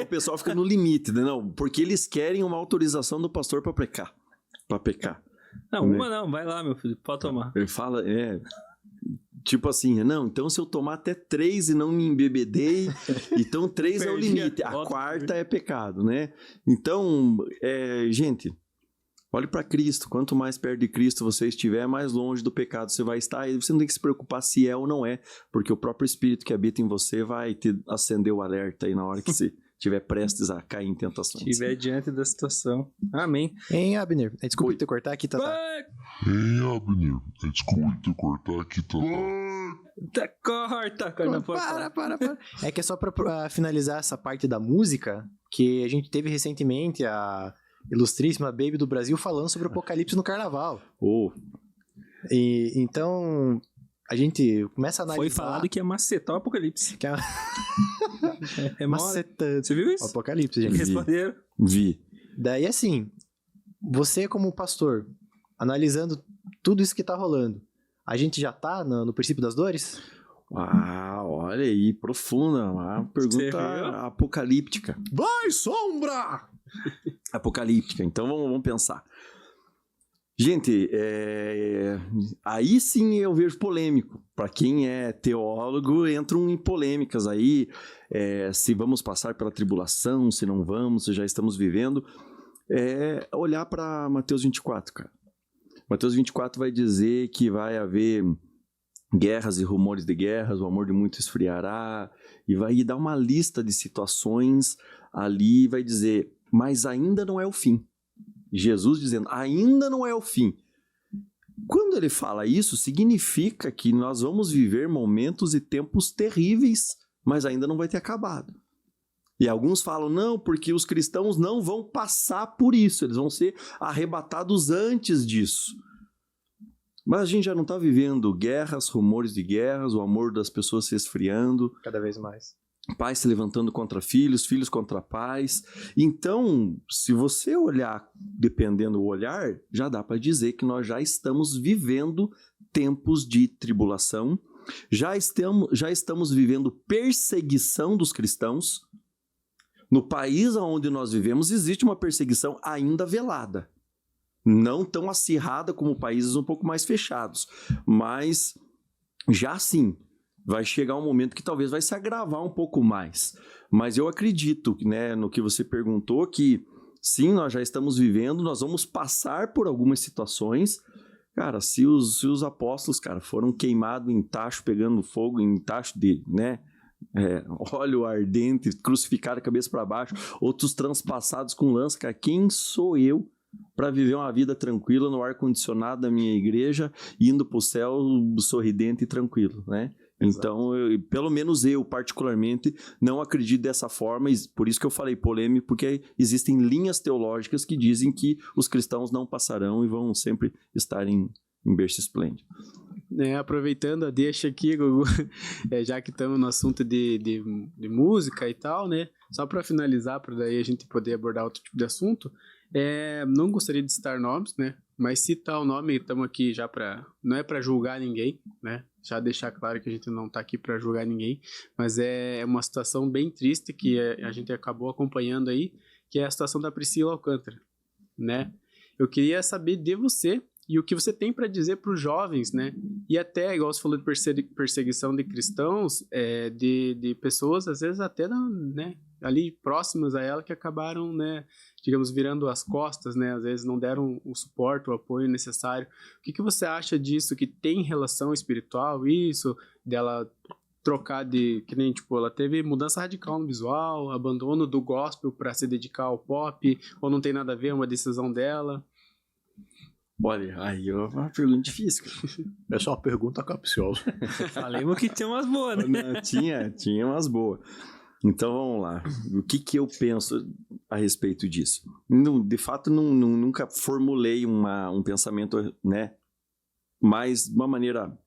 O pessoal fica no limite, né? Não, porque eles querem uma autorização do pastor para pecar. Não, uma não, vai lá, meu filho, pode tomar. Ele fala, tipo assim, não, então se eu tomar até 3 e não me embebedei, então 3 é o limite, a 4ª é pecado, né? Então, gente, olhe para Cristo, quanto mais perto de Cristo você estiver, mais longe do pecado você vai estar, e você não tem que se preocupar se é ou não é, porque o próprio Espírito que habita em você vai te acender o alerta aí na hora que você estiver prestes a cair em tentações. Estiver diante da situação. Amém. Hein, Abner? Desculpa te cortar aqui, Tatá. Abner? Desculpa te cortar aqui, Tatá. Corta. Para. É que é só pra finalizar essa parte da música, que a gente teve recentemente a ilustríssima Baby do Brasil falando sobre o Apocalipse no Carnaval. E então a gente começa a analisar... Foi falado que ia macetar o Apocalipse. Macetando. Você viu isso? O Apocalipse, gente. Responderam. Vi. Daí assim, você como pastor, analisando tudo isso que tá rolando, a gente já tá no princípio das dores? Olha aí, profunda, uma pergunta apocalíptica. Vai, sombra! Apocalíptica, então vamos pensar. Gente, aí sim eu vejo polêmico. Para quem é teólogo, entram em polêmicas aí, se vamos passar pela tribulação, se não vamos, se já estamos vivendo. Olhar para Mateus 24, cara. Mateus 24 vai dizer que vai haver guerras e rumores de guerras, o amor de muitos esfriará, e vai dar uma lista de situações ali, vai dizer, mas ainda não é o fim. Jesus dizendo, ainda não é o fim. Quando ele fala isso, significa que nós vamos viver momentos e tempos terríveis, mas ainda não vai ter acabado. E alguns falam, não, porque os cristãos não vão passar por isso, eles vão ser arrebatados antes disso. Mas a gente já não está vivendo guerras, rumores de guerras, o amor das pessoas se esfriando. Cada vez mais. Pais se levantando contra filhos, filhos contra pais. Então, se você olhar, dependendo do olhar, já dá para dizer que nós já estamos vivendo tempos de tribulação, já estamos vivendo perseguição dos cristãos. No país onde nós vivemos, existe uma perseguição ainda velada. Não tão acirrada como países um pouco mais fechados, mas já sim. Vai chegar um momento que talvez vai se agravar um pouco mais. Mas eu acredito, né, no que você perguntou, que sim, nós já estamos vivendo, nós vamos passar por algumas situações. Cara, se os apóstolos, cara, foram queimados em tacho, pegando fogo em tacho de, né, óleo ardente, crucificados a cabeça para baixo, outros transpassados com lança, cara, quem sou eu para viver uma vida tranquila no ar-condicionado da minha igreja, indo para o céu sorridente e tranquilo, né? Então, pelo menos eu, particularmente, não acredito dessa forma, e por isso que eu falei polêmico, porque existem linhas teológicas que dizem que os cristãos não passarão e vão sempre estar em berço esplêndido. Aproveitando a deixa aqui, Gugu, já que estamos no assunto de música e tal, né? Só para finalizar, para daí a gente poder abordar outro tipo de assunto, não gostaria de citar nomes, né? Mas citar o nome, estamos aqui já não é para julgar ninguém, né? Já deixar claro que a gente não está aqui para julgar ninguém, mas é uma situação bem triste que a gente acabou acompanhando aí, que é a situação da Priscila Alcântara, né? Eu queria saber de você e o que você tem para dizer para os jovens, né? E até, igual você falou de perseguição de cristãos, de pessoas, às vezes até, né, ali próximas a ela, que acabaram, né, digamos, virando as costas, né? Às vezes não deram o suporte, o apoio necessário. O que você acha disso, que tem relação espiritual, isso, dela trocar que nem, tipo, ela teve mudança radical no visual, abandono do gospel para se dedicar ao pop, ou não tem nada a ver, é uma decisão dela? Olha, aí é uma pergunta difícil. Essa é uma pergunta capciosa. Falemos que tinha umas boas, né? Não, tinha umas boas. Então, vamos lá. O que eu penso a respeito disso? De fato, nunca formulei um pensamento, né? Mas, de uma maneira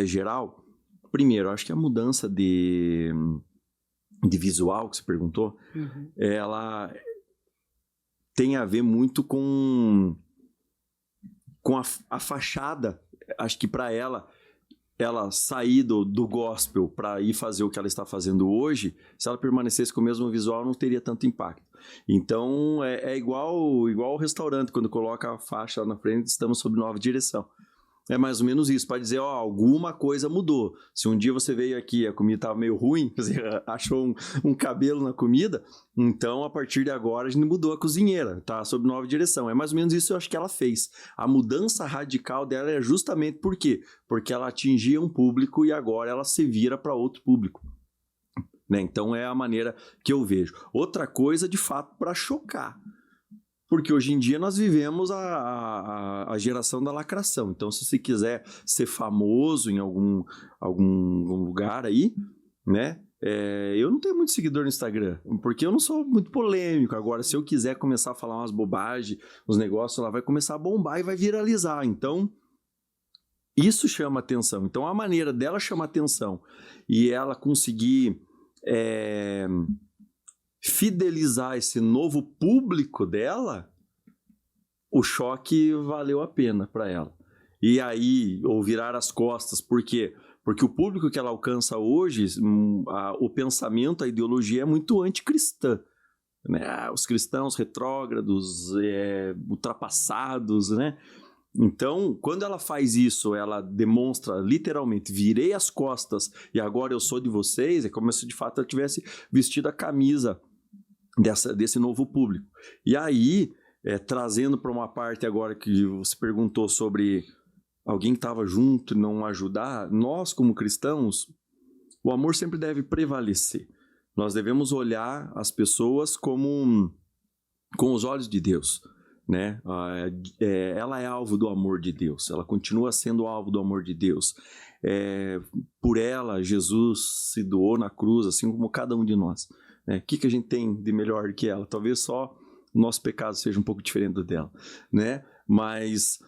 geral, primeiro, acho que a mudança de visual que você perguntou, ela tem a ver muito com a fachada. Acho que para ela sair do gospel para ir fazer o que ela está fazendo hoje, se ela permanecesse com o mesmo visual, não teria tanto impacto. Então, é igual o restaurante, quando coloca a faixa lá na frente, estamos sob nova direção. É mais ou menos isso, para dizer, alguma coisa mudou. Se um dia você veio aqui, a comida estava meio ruim, você achou um cabelo na comida, então a partir de agora a gente mudou a cozinheira, tá sob nova direção. É mais ou menos isso que eu acho que ela fez. A mudança radical dela é justamente por quê? Porque ela atingia um público e agora ela se vira para outro público. Né? Então é a maneira que eu vejo. Outra coisa, de fato, para chocar. Porque hoje em dia nós vivemos a geração da lacração. Então, se você quiser ser famoso em algum lugar aí, né? Eu não tenho muito seguidor no Instagram, porque eu não sou muito polêmico. Agora, se eu quiser começar a falar umas bobagens, os negócios, ela vai começar a bombar e vai viralizar. Então, isso chama atenção. Então, a maneira dela chamar atenção e ela conseguir fidelizar esse novo público dela, o choque valeu a pena para ela. E aí, ou virar as costas, por quê? Porque o público que ela alcança hoje, o pensamento, a ideologia é muito anticristã. Né? Os cristãos retrógrados, ultrapassados, né? Então, quando ela faz isso, ela demonstra literalmente, virei as costas e agora eu sou de vocês, é como se de fato ela tivesse vestido a camisa desse novo público. E aí, trazendo para uma parte agora que você perguntou sobre alguém que estava junto e não ajudar, nós como cristãos, o amor sempre deve prevalecer. Nós devemos olhar as pessoas com os olhos de Deus, né? Ela é alvo do amor de Deus, ela continua sendo alvo do amor de Deus. Por ela, Jesus se doou na cruz, assim como cada um de nós. O que a gente tem de melhor que ela? Talvez só o nosso pecado seja um pouco diferente do dela, né? Mas,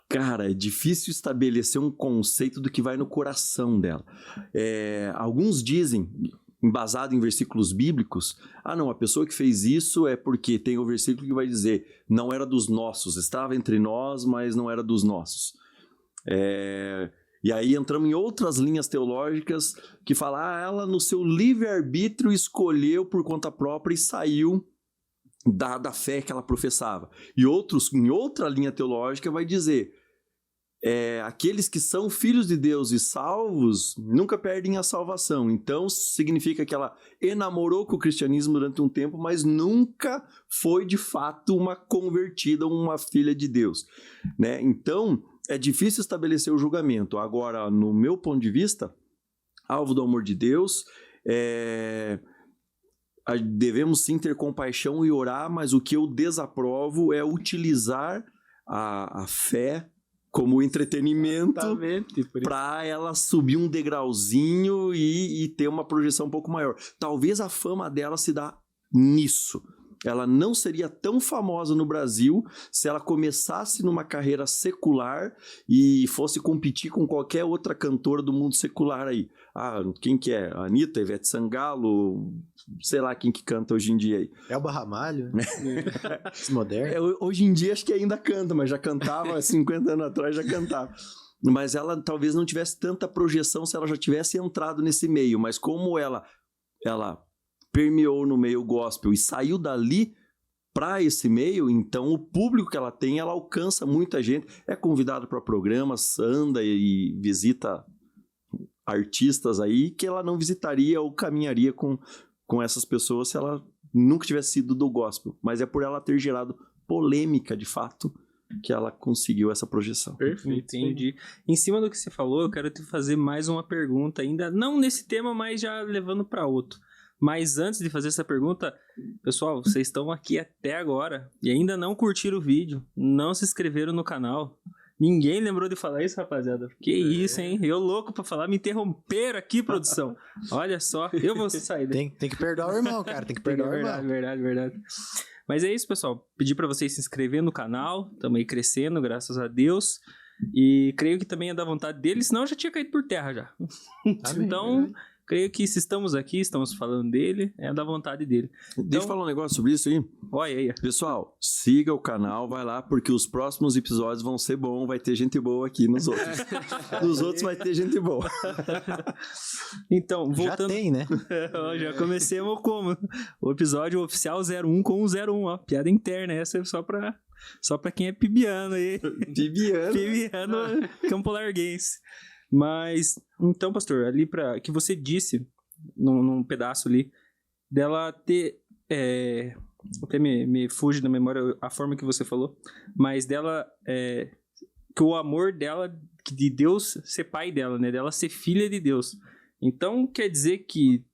cara, é difícil estabelecer um conceito do que vai no coração dela. Alguns dizem, embasado em versículos bíblicos, não, a pessoa que fez isso é porque tem o versículo que vai dizer, não era dos nossos, estava entre nós, mas não era dos nossos. E aí entramos em outras linhas teológicas que falam, ela no seu livre-arbítrio escolheu por conta própria e saiu da fé que ela professava. E outros, em outra linha teológica, vai dizer, aqueles que são filhos de Deus e salvos nunca perdem a salvação. Então significa que ela enamorou com o cristianismo durante um tempo, mas nunca foi de fato uma convertida, uma filha de Deus, né? Então é difícil estabelecer o julgamento. Agora, no meu ponto de vista, alvo do amor de Deus, devemos sim ter compaixão e orar, mas o que eu desaprovo é utilizar a fé como entretenimento para ela subir um degrauzinho e ter uma projeção um pouco maior. Talvez a fama dela se dá nisso. Ela não seria tão famosa no Brasil se ela começasse numa carreira secular e fosse competir com qualquer outra cantora do mundo secular aí. Quem que é? Anitta, Ivete Sangalo, sei lá quem que canta hoje em dia aí. Elba Ramalho, moderno. Hoje em dia acho que ainda canta, mas já cantava 50 anos atrás, já cantava. Mas ela talvez não tivesse tanta projeção se ela já tivesse entrado nesse meio, mas como ela permeou no meio gospel e saiu dali para esse meio, então o público que ela tem, ela alcança muita gente, é convidada para programas, anda e visita artistas aí que ela não visitaria ou caminharia com essas pessoas se ela nunca tivesse sido do gospel, mas é por ela ter gerado polêmica de fato que ela conseguiu essa projeção. Perfeito. Entendi. Em cima do que você falou, eu quero te fazer mais uma pergunta ainda, não nesse tema, mas já levando para outro. Mas antes de fazer essa pergunta, pessoal, vocês estão aqui até agora e ainda não curtiram o vídeo, não se inscreveram no canal. Ninguém lembrou de falar isso, rapaziada. Que isso, hein? Eu louco pra falar, me interromperam aqui, produção. Olha só, eu vou sair daí. Tem que perdoar o irmão, cara, tem que perdoar o irmão. Verdade. Mas é isso, pessoal. Pedir pra vocês se inscreverem no canal, estamos aí crescendo, graças a Deus. E creio que também é da vontade dele, senão eu já tinha caído por terra já. Amém, então... verdade. Creio que se estamos aqui, estamos falando dele, é da vontade dele. Deixa eu falar um negócio sobre isso aí. Olha aí. Pessoal, siga o canal, vai lá, porque os próximos episódios vão ser bons, vai ter gente boa aqui nos outros. Nos outros vai ter gente boa. Então, voltando... Já tem, né? Já comecemos como? O episódio oficial 01 com o 01, ó. Piada interna, essa é só pra quem é pibiano aí. Pibiano, Campo Larguense. Mas, então, pastor, ali que você disse, num pedaço ali, dela ter, até me fuge da memória a forma que você falou, mas dela, que o amor dela, de Deus ser pai dela, né, dela ser filha de Deus. Então, quer dizer que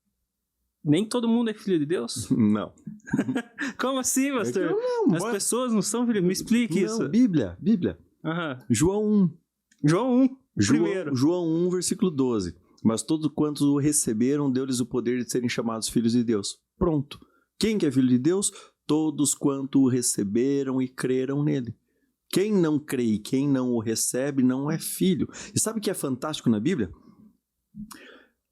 nem todo mundo é filho de Deus? Não. Como assim, pastor? As pessoas não são filhos? Me explique isso. Bíblia. Aham. João 1. João 1. Primeiro. João 1, versículo 12. Mas todos quantos o receberam, deu-lhes o poder de serem chamados filhos de Deus. Pronto. Quem que é filho de Deus? Todos quanto o receberam e creram nele. Quem não crê e quem não o recebe não é filho. E sabe o que é fantástico na Bíblia?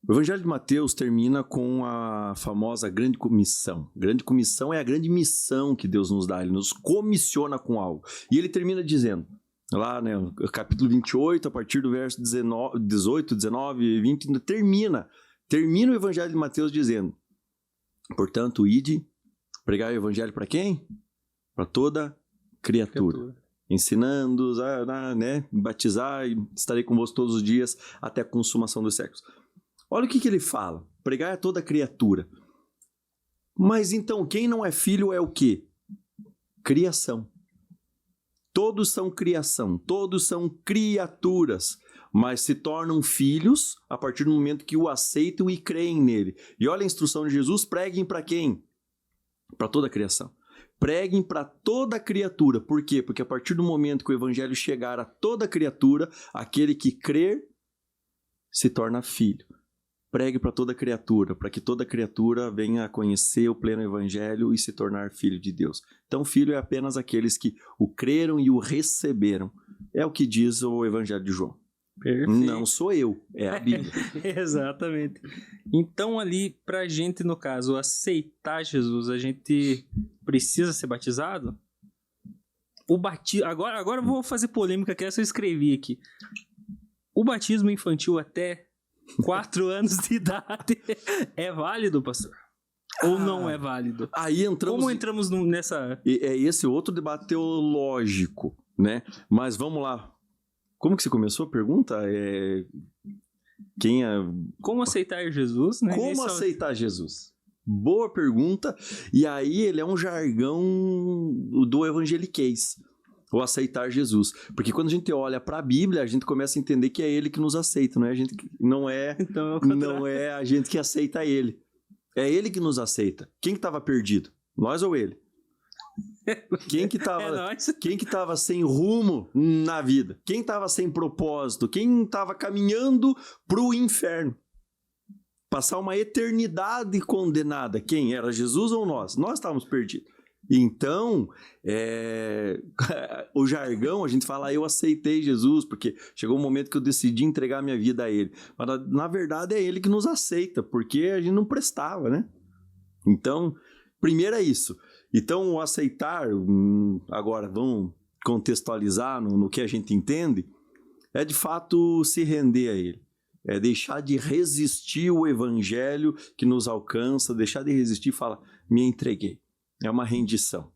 O Evangelho de Mateus termina com a famosa grande comissão. Grande comissão é a grande missão que Deus nos dá. Ele nos comissiona com algo. E ele termina dizendo... Lá, né, capítulo 28, a partir do verso 18, 19, 20, termina o Evangelho de Mateus dizendo, portanto, ide, pregai o Evangelho para quem? Para toda criatura. Ensinando, né? Batizar e estarei convosco todos os dias até a consumação dos séculos. Olha o que ele fala. Pregar a toda criatura. Mas então, quem não é filho é o quê? Criação. Todos são criação, todos são criaturas, mas se tornam filhos a partir do momento que o aceitam e creem nele. E olha a instrução de Jesus, preguem para quem? Para toda a criação. Preguem para toda a criatura. Por quê? Porque a partir do momento que o evangelho chegar a toda criatura, aquele que crer se torna filho. Pregue para toda criatura, para que toda criatura venha a conhecer o pleno evangelho e se tornar filho de Deus. Então, filho é apenas aqueles que o creram e o receberam. É o que diz o evangelho de João. Perfeito. Não sou eu, é a Bíblia. Exatamente. Então, ali, pra gente, no caso, aceitar Jesus, a gente precisa ser batizado? O batismo... Agora eu vou fazer polêmica, que essa eu escrevi aqui. O batismo infantil até 4 anos de idade é válido, pastor? Ou não é válido? Aí entramos... Como entramos nessa... É esse outro debate teológico, né? Mas vamos lá. Como que você começou a pergunta? Como aceitar Jesus, né? Como aceitar Jesus? Boa pergunta. E aí ele é um jargão do evangeliquez. O aceitar Jesus. Porque quando a gente olha para a Bíblia, a gente começa a entender que é ele que nos aceita, não é a gente Então, não é a gente que aceita ele. É ele que nos aceita. Quem que estava perdido? Nós ou ele? Quem que estava sem rumo na vida? Quem estava sem propósito? Quem estava caminhando para o inferno? Passar uma eternidade condenada. Quem? Era Jesus ou nós? Nós estávamos perdidos. Então, o jargão, a gente fala, eu aceitei Jesus, porque chegou um momento que eu decidi entregar minha vida a ele. Mas, na verdade, é ele que nos aceita, porque a gente não prestava, né? Então, primeiro é isso. Então, o aceitar, agora vamos contextualizar no que a gente entende, é de fato se render a ele. É deixar de resistir o evangelho que nos alcança, deixar de resistir e falar, me entreguei. É uma rendição.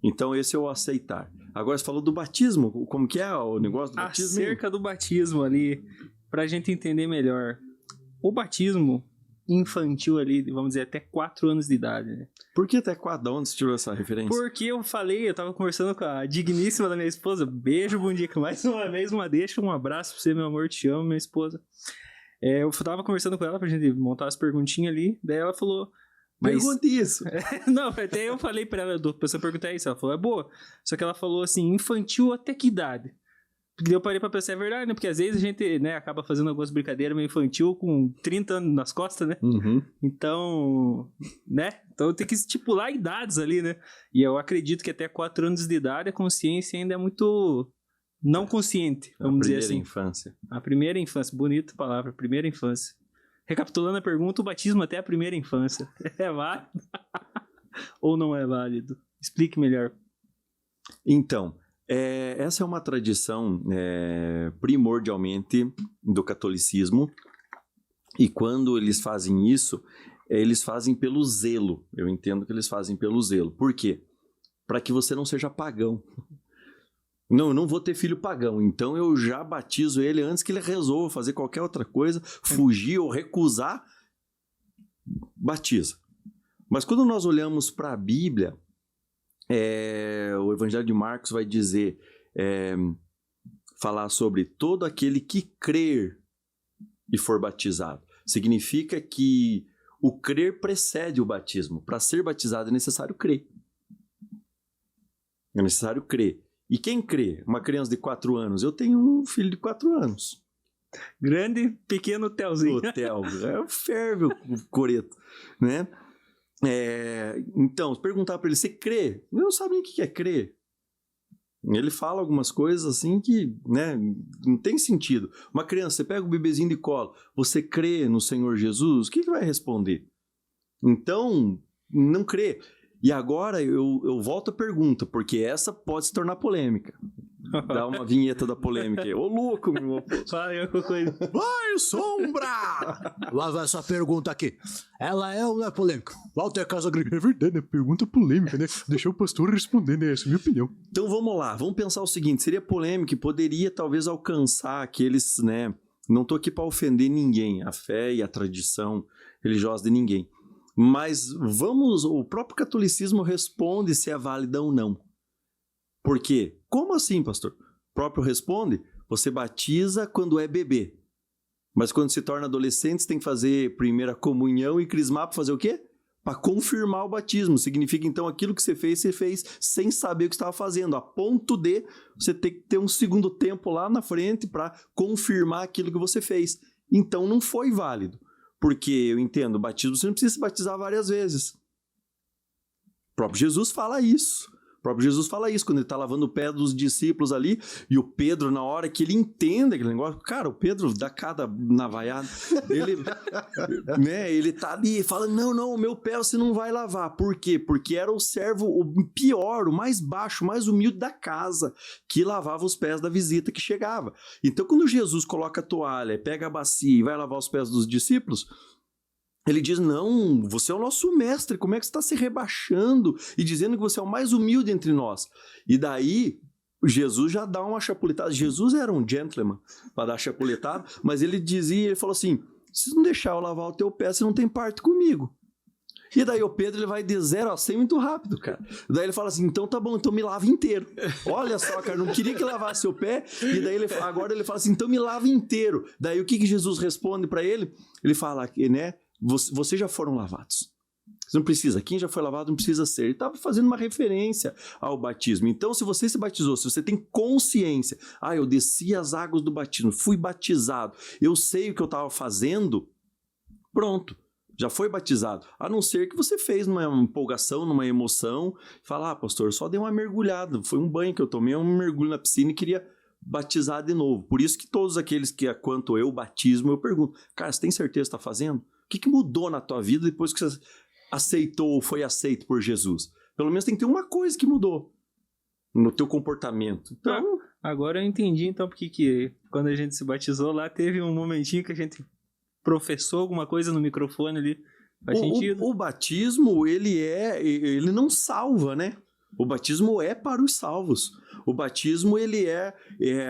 Então, esse é o aceitar. Agora, você falou do batismo. Como que é o negócio do batismo? Acerca do batismo ali, pra gente entender melhor. O batismo infantil ali, vamos dizer, até 4 anos de idade, né? Por que até 4? De onde você tirou essa referência? Porque eu tava conversando com a digníssima da minha esposa. Beijo, bom dia. Mais uma vez, um abraço pra você, meu amor. Te amo, minha esposa. Eu tava conversando com ela pra gente montar as perguntinhas ali. Daí ela falou... Pergunte isso. Não, até eu falei pra ela, a pessoa perguntar isso, ela falou, é boa. Só que ela falou assim, infantil até que idade? Porque eu parei pra pensar, é verdade, né? Porque às vezes a gente, né, acaba fazendo algumas brincadeiras meio infantil com 30 anos nas costas, né? Uhum. Então, né? Então tem que estipular idades ali, né? E eu acredito que até 4 anos de idade a consciência ainda é muito não consciente, vamos dizer assim. A primeira infância, bonita palavra, primeira infância. Recapitulando a pergunta, o batismo até a primeira infância é válido ou não é válido? Explique melhor. Então, essa é uma tradição primordialmente do catolicismo, e quando eles fazem isso, eles fazem pelo zelo. Eu entendo que eles fazem pelo zelo. Por quê? Para que você não seja pagão. Não, eu não vou ter filho pagão, então eu já batizo ele antes que ele resolva fazer qualquer outra coisa, fugir ou recusar, batiza. Mas quando nós olhamos para a Bíblia, o Evangelho de Marcos vai dizer, falar sobre todo aquele que crer e for batizado. Significa que o crer precede o batismo. Para ser batizado é necessário crer. É necessário crer. E quem crê? Uma criança de 4 anos. Eu tenho um filho de 4 anos. Grande, pequeno Telzinho. O Tel. Ferve o coreto, né? Então, perguntar para ele, você crê? Eu não sabe nem o que é crer. Ele fala algumas coisas assim que, né, não tem sentido. Uma criança, você pega o bebezinho de colo, você crê no Senhor Jesus? O que vai responder? Então, não crê. E agora eu volto à pergunta, porque essa pode se tornar polêmica. Dá uma vinheta da polêmica aí. Ô, louco, meu irmão. Fala aí alguma coisa. Vai, Sombra! Lá vai essa pergunta aqui. Ela é ou não é polêmica? Walter Casagrande. É verdade, né? Pergunta polêmica, né? Deixa o pastor responder, né? Essa é a minha opinião. Então vamos lá, vamos pensar o seguinte, seria polêmico e poderia talvez alcançar aqueles, né, não tô aqui para ofender ninguém, a fé e a tradição religiosa de ninguém, mas o próprio catolicismo responde se é válida ou não. Por quê? Como assim, pastor? O próprio responde, você batiza quando é bebê, mas quando se torna adolescente você tem que fazer primeira comunhão e crismar para fazer o quê? Para confirmar o batismo. Significa, então, aquilo que você fez sem saber o que estava fazendo, a ponto de você ter que ter um segundo tempo lá na frente para confirmar aquilo que você fez. Então, não foi válido. Porque, eu entendo, o batismo você não precisa se batizar várias vezes. O próprio Jesus fala isso. Quando ele está lavando o pé dos discípulos ali, e o Pedro, na hora que ele entende aquele negócio, cara, o Pedro dá cada navaiada, ele tá ali e fala, não, o meu pé você não vai lavar. Por quê? Porque era o servo, o pior, o mais baixo, o mais humilde da casa, que lavava os pés da visita que chegava. Então, quando Jesus coloca a toalha, pega a bacia e vai lavar os pés dos discípulos, ele diz, não, você é o nosso mestre, como é que você está se rebaixando e dizendo que você é o mais humilde entre nós? E daí, Jesus já dá uma chapuletada. Jesus era um gentleman para dar chapuletada, mas ele falou assim, se não deixar eu lavar o teu pé, você não tem parte comigo. E daí o Pedro ele vai de 0 a 100 muito rápido, cara. Daí ele fala assim, então tá bom, então me lava inteiro. Olha só, cara, não queria que lavasse o pé. E daí agora ele fala assim, então me lava inteiro. Daí o que Jesus responde para ele? Ele fala, né? Vocês já foram lavados. Você não precisa. Quem já foi lavado não precisa ser. Ele estava fazendo uma referência ao batismo. Então, se você se batizou, se você tem consciência, eu desci as águas do batismo, fui batizado, eu sei o que eu estava fazendo, pronto. Já foi batizado. A não ser que você fez numa empolgação, numa emoção, fala, pastor, eu só dei uma mergulhada, foi um banho que eu tomei, um mergulho na piscina e queria batizar de novo. Por isso que todos aqueles que, quanto eu batismo, eu pergunto, cara, você tem certeza que está fazendo? O que mudou na tua vida depois que você aceitou ou foi aceito por Jesus? Pelo menos tem que ter uma coisa que mudou no teu comportamento. Então, agora eu entendi, então, porque que quando a gente se batizou lá, teve um momentinho que a gente professou alguma coisa no microfone ali. Faz sentido? O batismo, ele não salva, né? O batismo é para os salvos. O batismo, ele é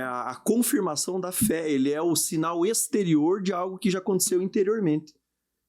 a confirmação da fé. Ele é o sinal exterior de algo que já aconteceu interiormente.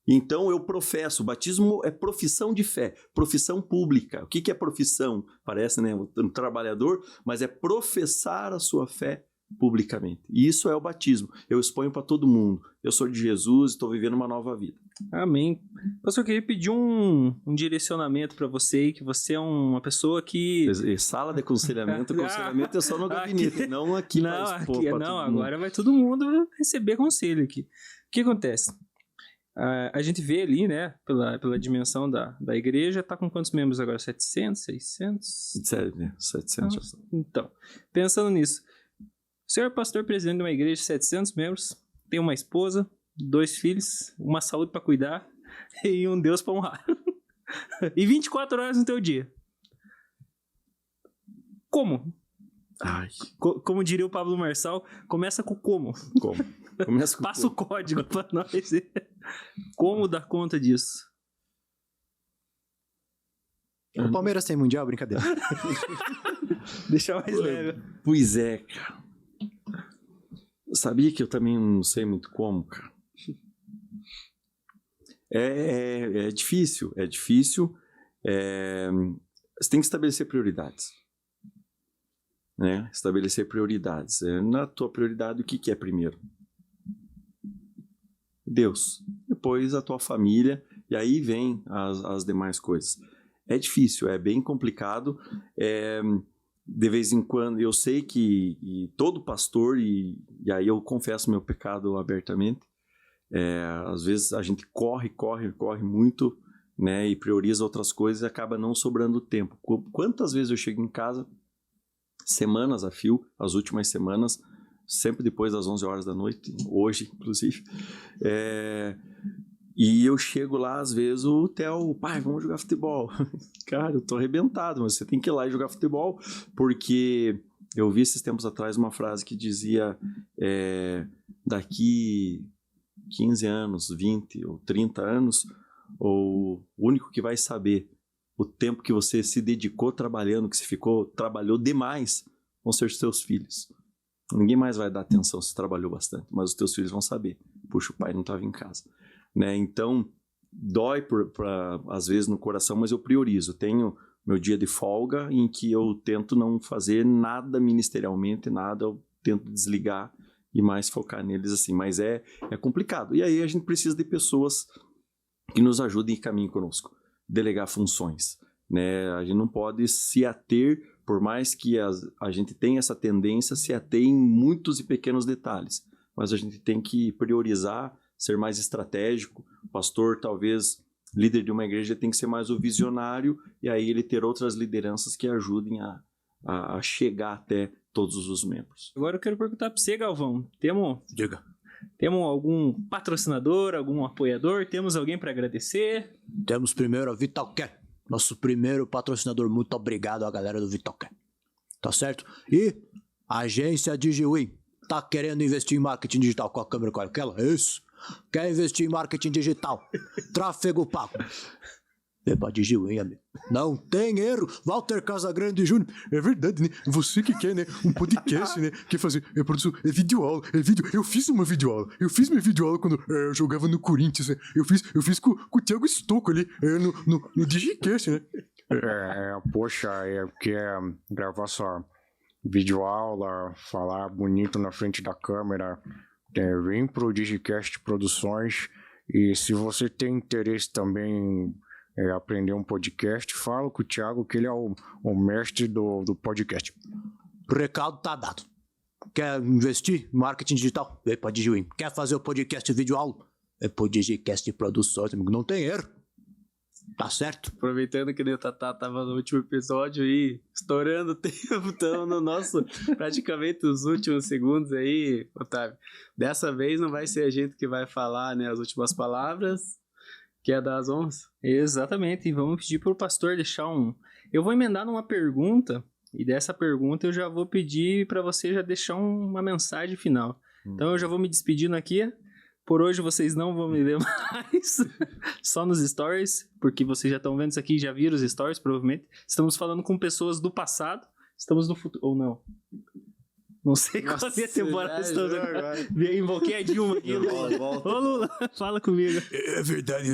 Então eu professo, o batismo é profissão de fé, profissão pública. O que é profissão? Parece, né, um trabalhador, mas é professar a sua fé publicamente. E isso é o batismo. Eu exponho para todo mundo. Eu sou de Jesus, estou vivendo uma nova vida. Amém. Pastor, eu queria pedir um direcionamento para você, que você é uma pessoa que... Sala de aconselhamento é só no gabinete, não aqui. Não, agora vai todo mundo receber conselho aqui. O que acontece? A gente vê ali, né, pela dimensão da igreja, tá com quantos membros agora? 700, 600? 700. Então, pensando nisso, o senhor é pastor presidente de uma igreja de 700 membros, tem uma esposa, 2 filhos, uma saúde para cuidar e um Deus para honrar. E 24 horas no teu dia. Como? Como diria o Pablo Marçal, começa com como. Passa o código pra nós. Como dar conta disso? O Palmeiras tem mundial, brincadeira. Deixa mais leve. Pois é, cara. Sabia que eu também não sei muito como, cara. É difícil. Você tem que estabelecer prioridades. Né? Estabelecer prioridades. Na tua prioridade, o que é primeiro? Deus. Depois a tua família. E aí vem as demais coisas. É difícil, é bem complicado. De vez em quando, eu sei que todo pastor, e aí eu confesso meu pecado abertamente, às vezes a gente corre muito, né, e prioriza outras coisas e acaba não sobrando tempo. Quantas vezes eu chego em casa, semanas a fio, as últimas semanas, sempre depois das 11 horas da noite, hoje inclusive, e eu chego lá, às vezes, o Theo, pai, vamos jogar futebol. Cara, eu tô arrebentado, mas você tem que ir lá e jogar futebol, porque Eu vi esses tempos atrás uma frase que dizia daqui 15 anos, 20 ou 30 anos, o único que vai saber o tempo que você se dedicou trabalhando, que você trabalhou demais, vão ser os teus filhos. Ninguém mais vai dar atenção se trabalhou bastante, mas os teus filhos vão saber. Puxa, o pai não estava em casa. Né? Então, dói às vezes no coração, mas eu priorizo. Tenho meu dia de folga em que eu tento não fazer nada ministerialmente, nada, eu tento desligar e mais focar neles assim. Mas é complicado. E aí a gente precisa de pessoas que nos ajudem e caminhem conosco. Delegar funções. Né? A gente não pode se ater, por mais que a gente tenha essa tendência, se ater em muitos e pequenos detalhes. Mas a gente tem que priorizar, ser mais estratégico. O pastor, talvez, líder de uma igreja, tem que ser mais o visionário, e aí ele ter outras lideranças que ajudem a chegar até todos os membros. Agora eu quero perguntar para você, Galvão. Diga. Temos algum patrocinador, algum apoiador? Temos alguém para agradecer? Temos primeiro a Vitalcare, nosso primeiro patrocinador. Muito obrigado à galera do Vitalcare. Tá certo? E a agência DigiWin. Tá querendo investir em marketing digital com a câmera com aquela? Isso. Quer investir em marketing digital? Tráfego pago. É pra DigiWin, amigo. Não tem erro. Walter Casagrande Júnior. É verdade, né? Você que quer, né? Um podcast, né? Quer fazer... É produção... É videoaula. É vídeo... Eu fiz uma videoaula. Eu fiz minha videoaula quando eu jogava no Corinthians, né? Eu fiz com o Thiago Stocco ali. No Digicast, né? Poxa, quer gravar sua videoaula, falar bonito na frente da câmera, vem pro Digicast Produções. E se você tem interesse também em aprender um podcast, fala com o Thiago, que ele é o mestre do podcast. O recado tá dado. Quer investir em marketing digital? Vem pra DigiWin. Quer fazer o podcast vídeo aula? É pro Digicast Produções, amigo. Não tem erro. Tá certo? Aproveitando que o Tatá tava no último episódio aí, estourando o tempo, estamos no nosso, praticamente os últimos segundos aí, Otávio. Dessa vez não vai ser a gente que vai falar, né, as últimas palavras, que é das 11. Exatamente, e vamos pedir pro pastor deixar Eu vou emendar numa pergunta, e dessa pergunta eu já vou pedir para você já deixar uma mensagem final. Então eu já vou me despedindo aqui. Por hoje vocês não vão me ver mais, só nos stories, porque vocês já estão vendo isso aqui, já viram os stories, provavelmente. Estamos falando com pessoas do passado, estamos no futuro, ou não. Não sei qual é a temporada estamos agora. Invoquei a Dilma aqui. Ô Lula, fala comigo. É verdade,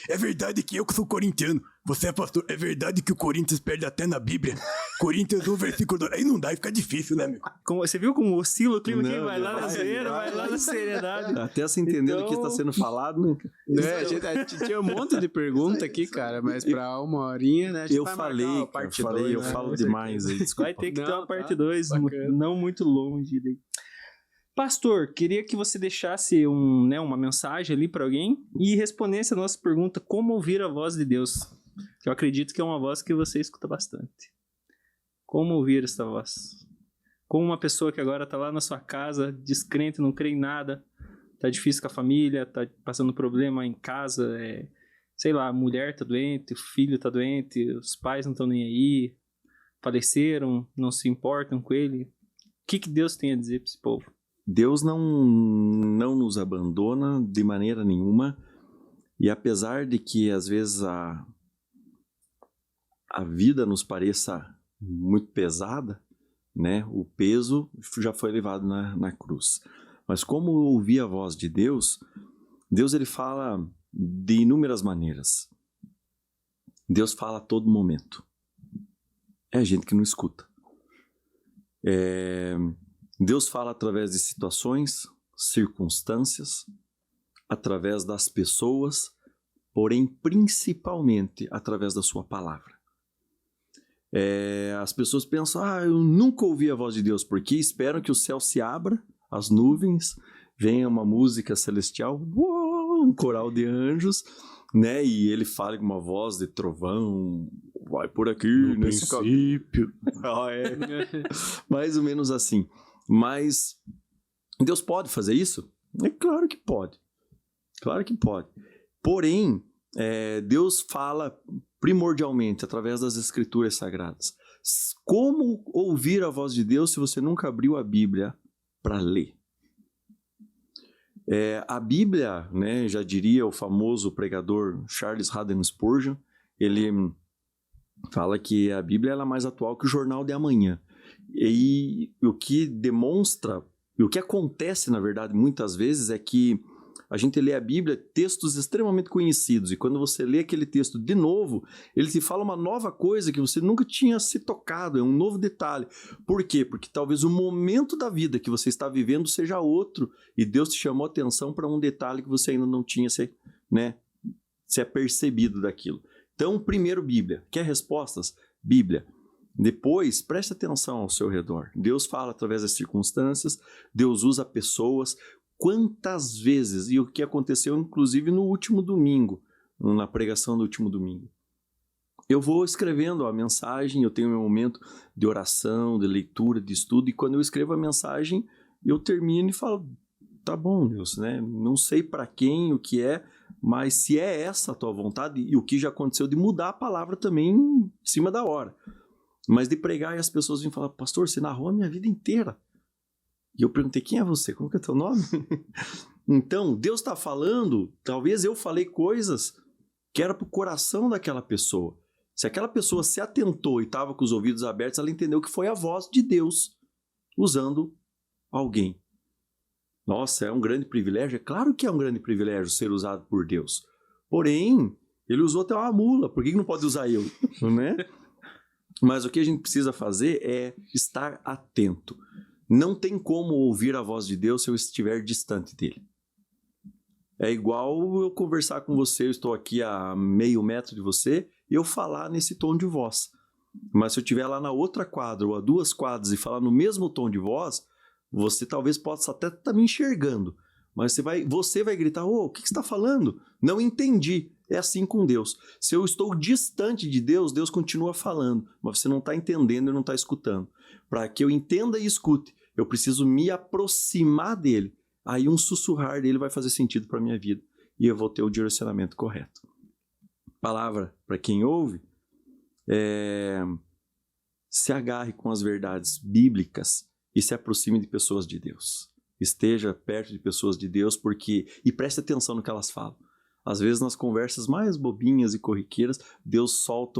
é verdade que eu que sou corintiano. Você é pastor. É verdade que o Corinthians perde até na Bíblia. Coríntios 1, versículo 2. Aí não dá, fica difícil, né, amigo? Você viu como oscila o clima aqui? Não, Vai lá na zoeira, vai lá na seriedade. Até se entendendo o que está sendo falado, né? A gente tinha um monte de pergunta aqui, cara, mas pra uma horinha, né? Eu falo demais aí. Vai ter que ter uma parte 2, não muito longe. Pastor, queria que você deixasse uma mensagem ali para alguém e respondesse a nossa pergunta: como ouvir a voz de Deus? Que eu acredito que é uma voz que você escuta bastante. Como ouvir essa voz? Como uma pessoa que agora tá lá na sua casa, descrente, não crê em nada, tá difícil com a família, tá passando problema em casa, sei lá, a mulher tá doente, o filho tá doente, os pais não estão nem aí, faleceram, não se importam com ele. O que Deus tem a dizer para esse povo? Deus não nos abandona de maneira nenhuma, e apesar de que às vezes a vida nos pareça muito pesada, né? O peso já foi levado na cruz. Mas como ouvir a voz de Deus, Deus ele fala de inúmeras maneiras. Deus fala a todo momento. É a gente que não escuta. Deus fala através de situações, circunstâncias, através das pessoas, porém principalmente através da sua palavra. As pessoas pensam, eu nunca ouvi a voz de Deus, porque esperam que o céu se abra, as nuvens, venha uma música celestial, um coral de anjos, né? E ele fala com uma voz de trovão, vai por aqui, no princípio. Mais ou menos assim. Mas Deus pode fazer isso? É claro que pode. Claro que pode. Porém, Deus fala primordialmente através das escrituras sagradas. Como ouvir a voz de Deus se você nunca abriu a Bíblia para ler? A Bíblia, né, já diria o famoso pregador Charles Haddon Spurgeon, ele fala que a Bíblia ela é mais atual que o jornal de amanhã. E o que demonstra, e o que acontece, na verdade, muitas vezes é que a gente lê a Bíblia, textos extremamente conhecidos, e quando você lê aquele texto de novo, ele te fala uma nova coisa que você nunca tinha se tocado, é um novo detalhe. Por quê? Porque talvez o momento da vida que você está vivendo seja outro, e Deus te chamou a atenção para um detalhe que você ainda não tinha se apercebido daquilo. Então, primeiro, Bíblia. Quer respostas? Bíblia. Depois, preste atenção ao seu redor. Deus fala através das circunstâncias, Deus usa pessoas. Quantas vezes, e o que aconteceu inclusive no último domingo, na pregação do último domingo. Eu vou escrevendo a mensagem, eu tenho meu momento de oração, de leitura, de estudo, e quando eu escrevo a mensagem, eu termino e falo, tá bom, Deus, né? Não sei para quem, o que é, mas se é essa a tua vontade, e o que já aconteceu de mudar a palavra também em cima da hora. Mas de pregar e as pessoas vêm falar, pastor, você narrou a minha vida inteira. E eu perguntei, quem é você? Como que é teu nome? Então, Deus está falando, talvez eu falei coisas que era para o coração daquela pessoa. Se aquela pessoa se atentou e estava com os ouvidos abertos, ela entendeu que foi a voz de Deus usando alguém. Nossa, é um grande privilégio? É claro que é um grande privilégio ser usado por Deus. Porém, ele usou até uma mula, por que não pode usar eu? Né? Mas o que a gente precisa fazer é estar atento. Não tem como ouvir a voz de Deus se eu estiver distante dele. É igual eu conversar com você, eu estou aqui a meio metro de você, e eu falar nesse tom de voz. Mas se eu estiver lá na outra quadra ou a 2 quadras e falar no mesmo tom de voz, você talvez possa até estar me enxergando. Mas você vai gritar, o que você está falando? Não entendi. É assim com Deus. Se eu estou distante de Deus, Deus continua falando, mas você não está entendendo e não está escutando. Para que eu entenda e escute, eu preciso me aproximar dele. Aí um sussurrar dele vai fazer sentido para a minha vida e eu vou ter o direcionamento correto. Palavra para quem ouve, se agarre com as verdades bíblicas e se aproxime de pessoas de Deus. Esteja perto de pessoas de Deus e preste atenção no que elas falam. Às vezes nas conversas mais bobinhas e corriqueiras, Deus solta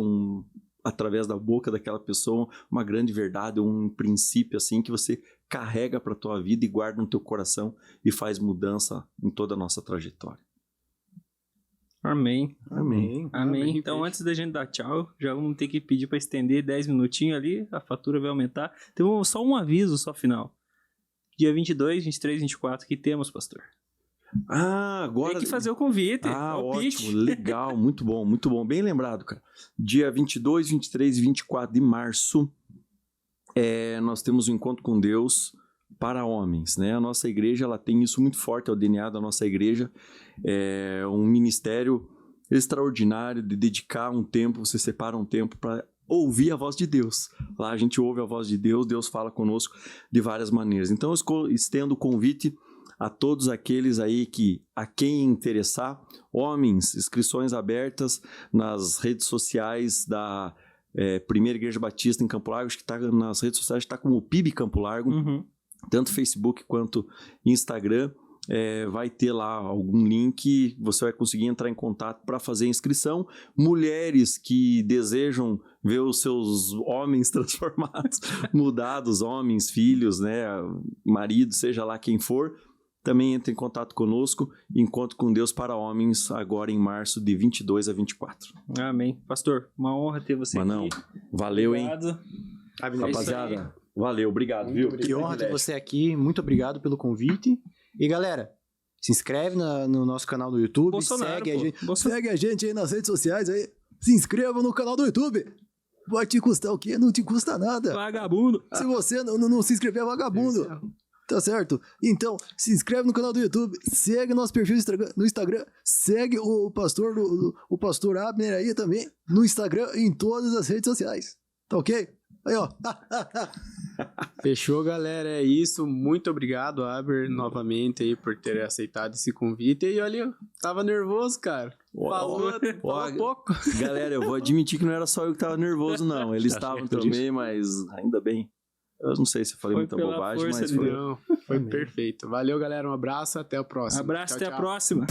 através da boca daquela pessoa uma grande verdade, um princípio assim que você carrega para a tua vida e guarda no teu coração e faz mudança em toda a nossa trajetória. Amém. Amém. Amém. Então, antes da gente dar tchau, já vamos ter que pedir para estender 10 minutinhos ali, a fatura vai aumentar. Então, só um aviso só final. Dia 22, 23, 24, que temos, pastor? Agora... Tem que fazer o convite. Ótimo, pitch. Legal, muito bom, bem lembrado, cara. Dia 22, 23 e 24 de março, nós temos um encontro com Deus para homens, né? A nossa igreja, ela tem isso muito forte, é o DNA da nossa igreja, é um ministério extraordinário de dedicar um tempo, você separa um tempo para ouvir a voz de Deus. Lá a gente ouve a voz de Deus, Deus fala conosco de várias maneiras. Então eu estendo o convite a todos aqueles aí a quem interessar, homens, inscrições abertas nas redes sociais da Primeira Igreja Batista em Campo Largo, acho que está nas redes sociais, está como PIB Campo Largo, tanto Facebook quanto Instagram, vai ter lá algum link, você vai conseguir entrar em contato para fazer a inscrição. Mulheres que desejam ver os seus homens transformados, mudados, homens, filhos, né, marido, seja lá quem for, também entre em contato conosco. Encontro com Deus para homens agora em março de 22 a 24. Amém. Pastor, uma honra ter você aqui. Valeu, obrigado. Hein? Rapaziada, valeu, obrigado, viu? Que honra ter você aqui, muito obrigado pelo convite. E galera, se inscreve no nosso canal do YouTube, Bolsonaro, segue a gente aí nas redes sociais aí, se inscreva no canal do YouTube. Vai te custar o quê? Não te custa nada. Vagabundo. Se você não se inscrever, é vagabundo. Tá certo? Então, se inscreve no canal do YouTube, segue nosso perfil no Instagram, segue o pastor Abner aí também, no Instagram e em todas as redes sociais. Tá ok? Aí, ó. Fechou, galera. É isso. Muito obrigado, Aber, novamente aí por ter aceitado esse convite. E olha, eu tava nervoso, cara. Falou pouco. Galera, eu vou admitir que não era só eu que tava nervoso, não. Eles estavam também, mas ainda bem. Eu não sei se eu falei Foi muita pela bobagem, força mas de foi. Não, foi perfeito. Valeu, galera. Um abraço. Até a próxima. Abraço, Tchau, até a tchau. próxima.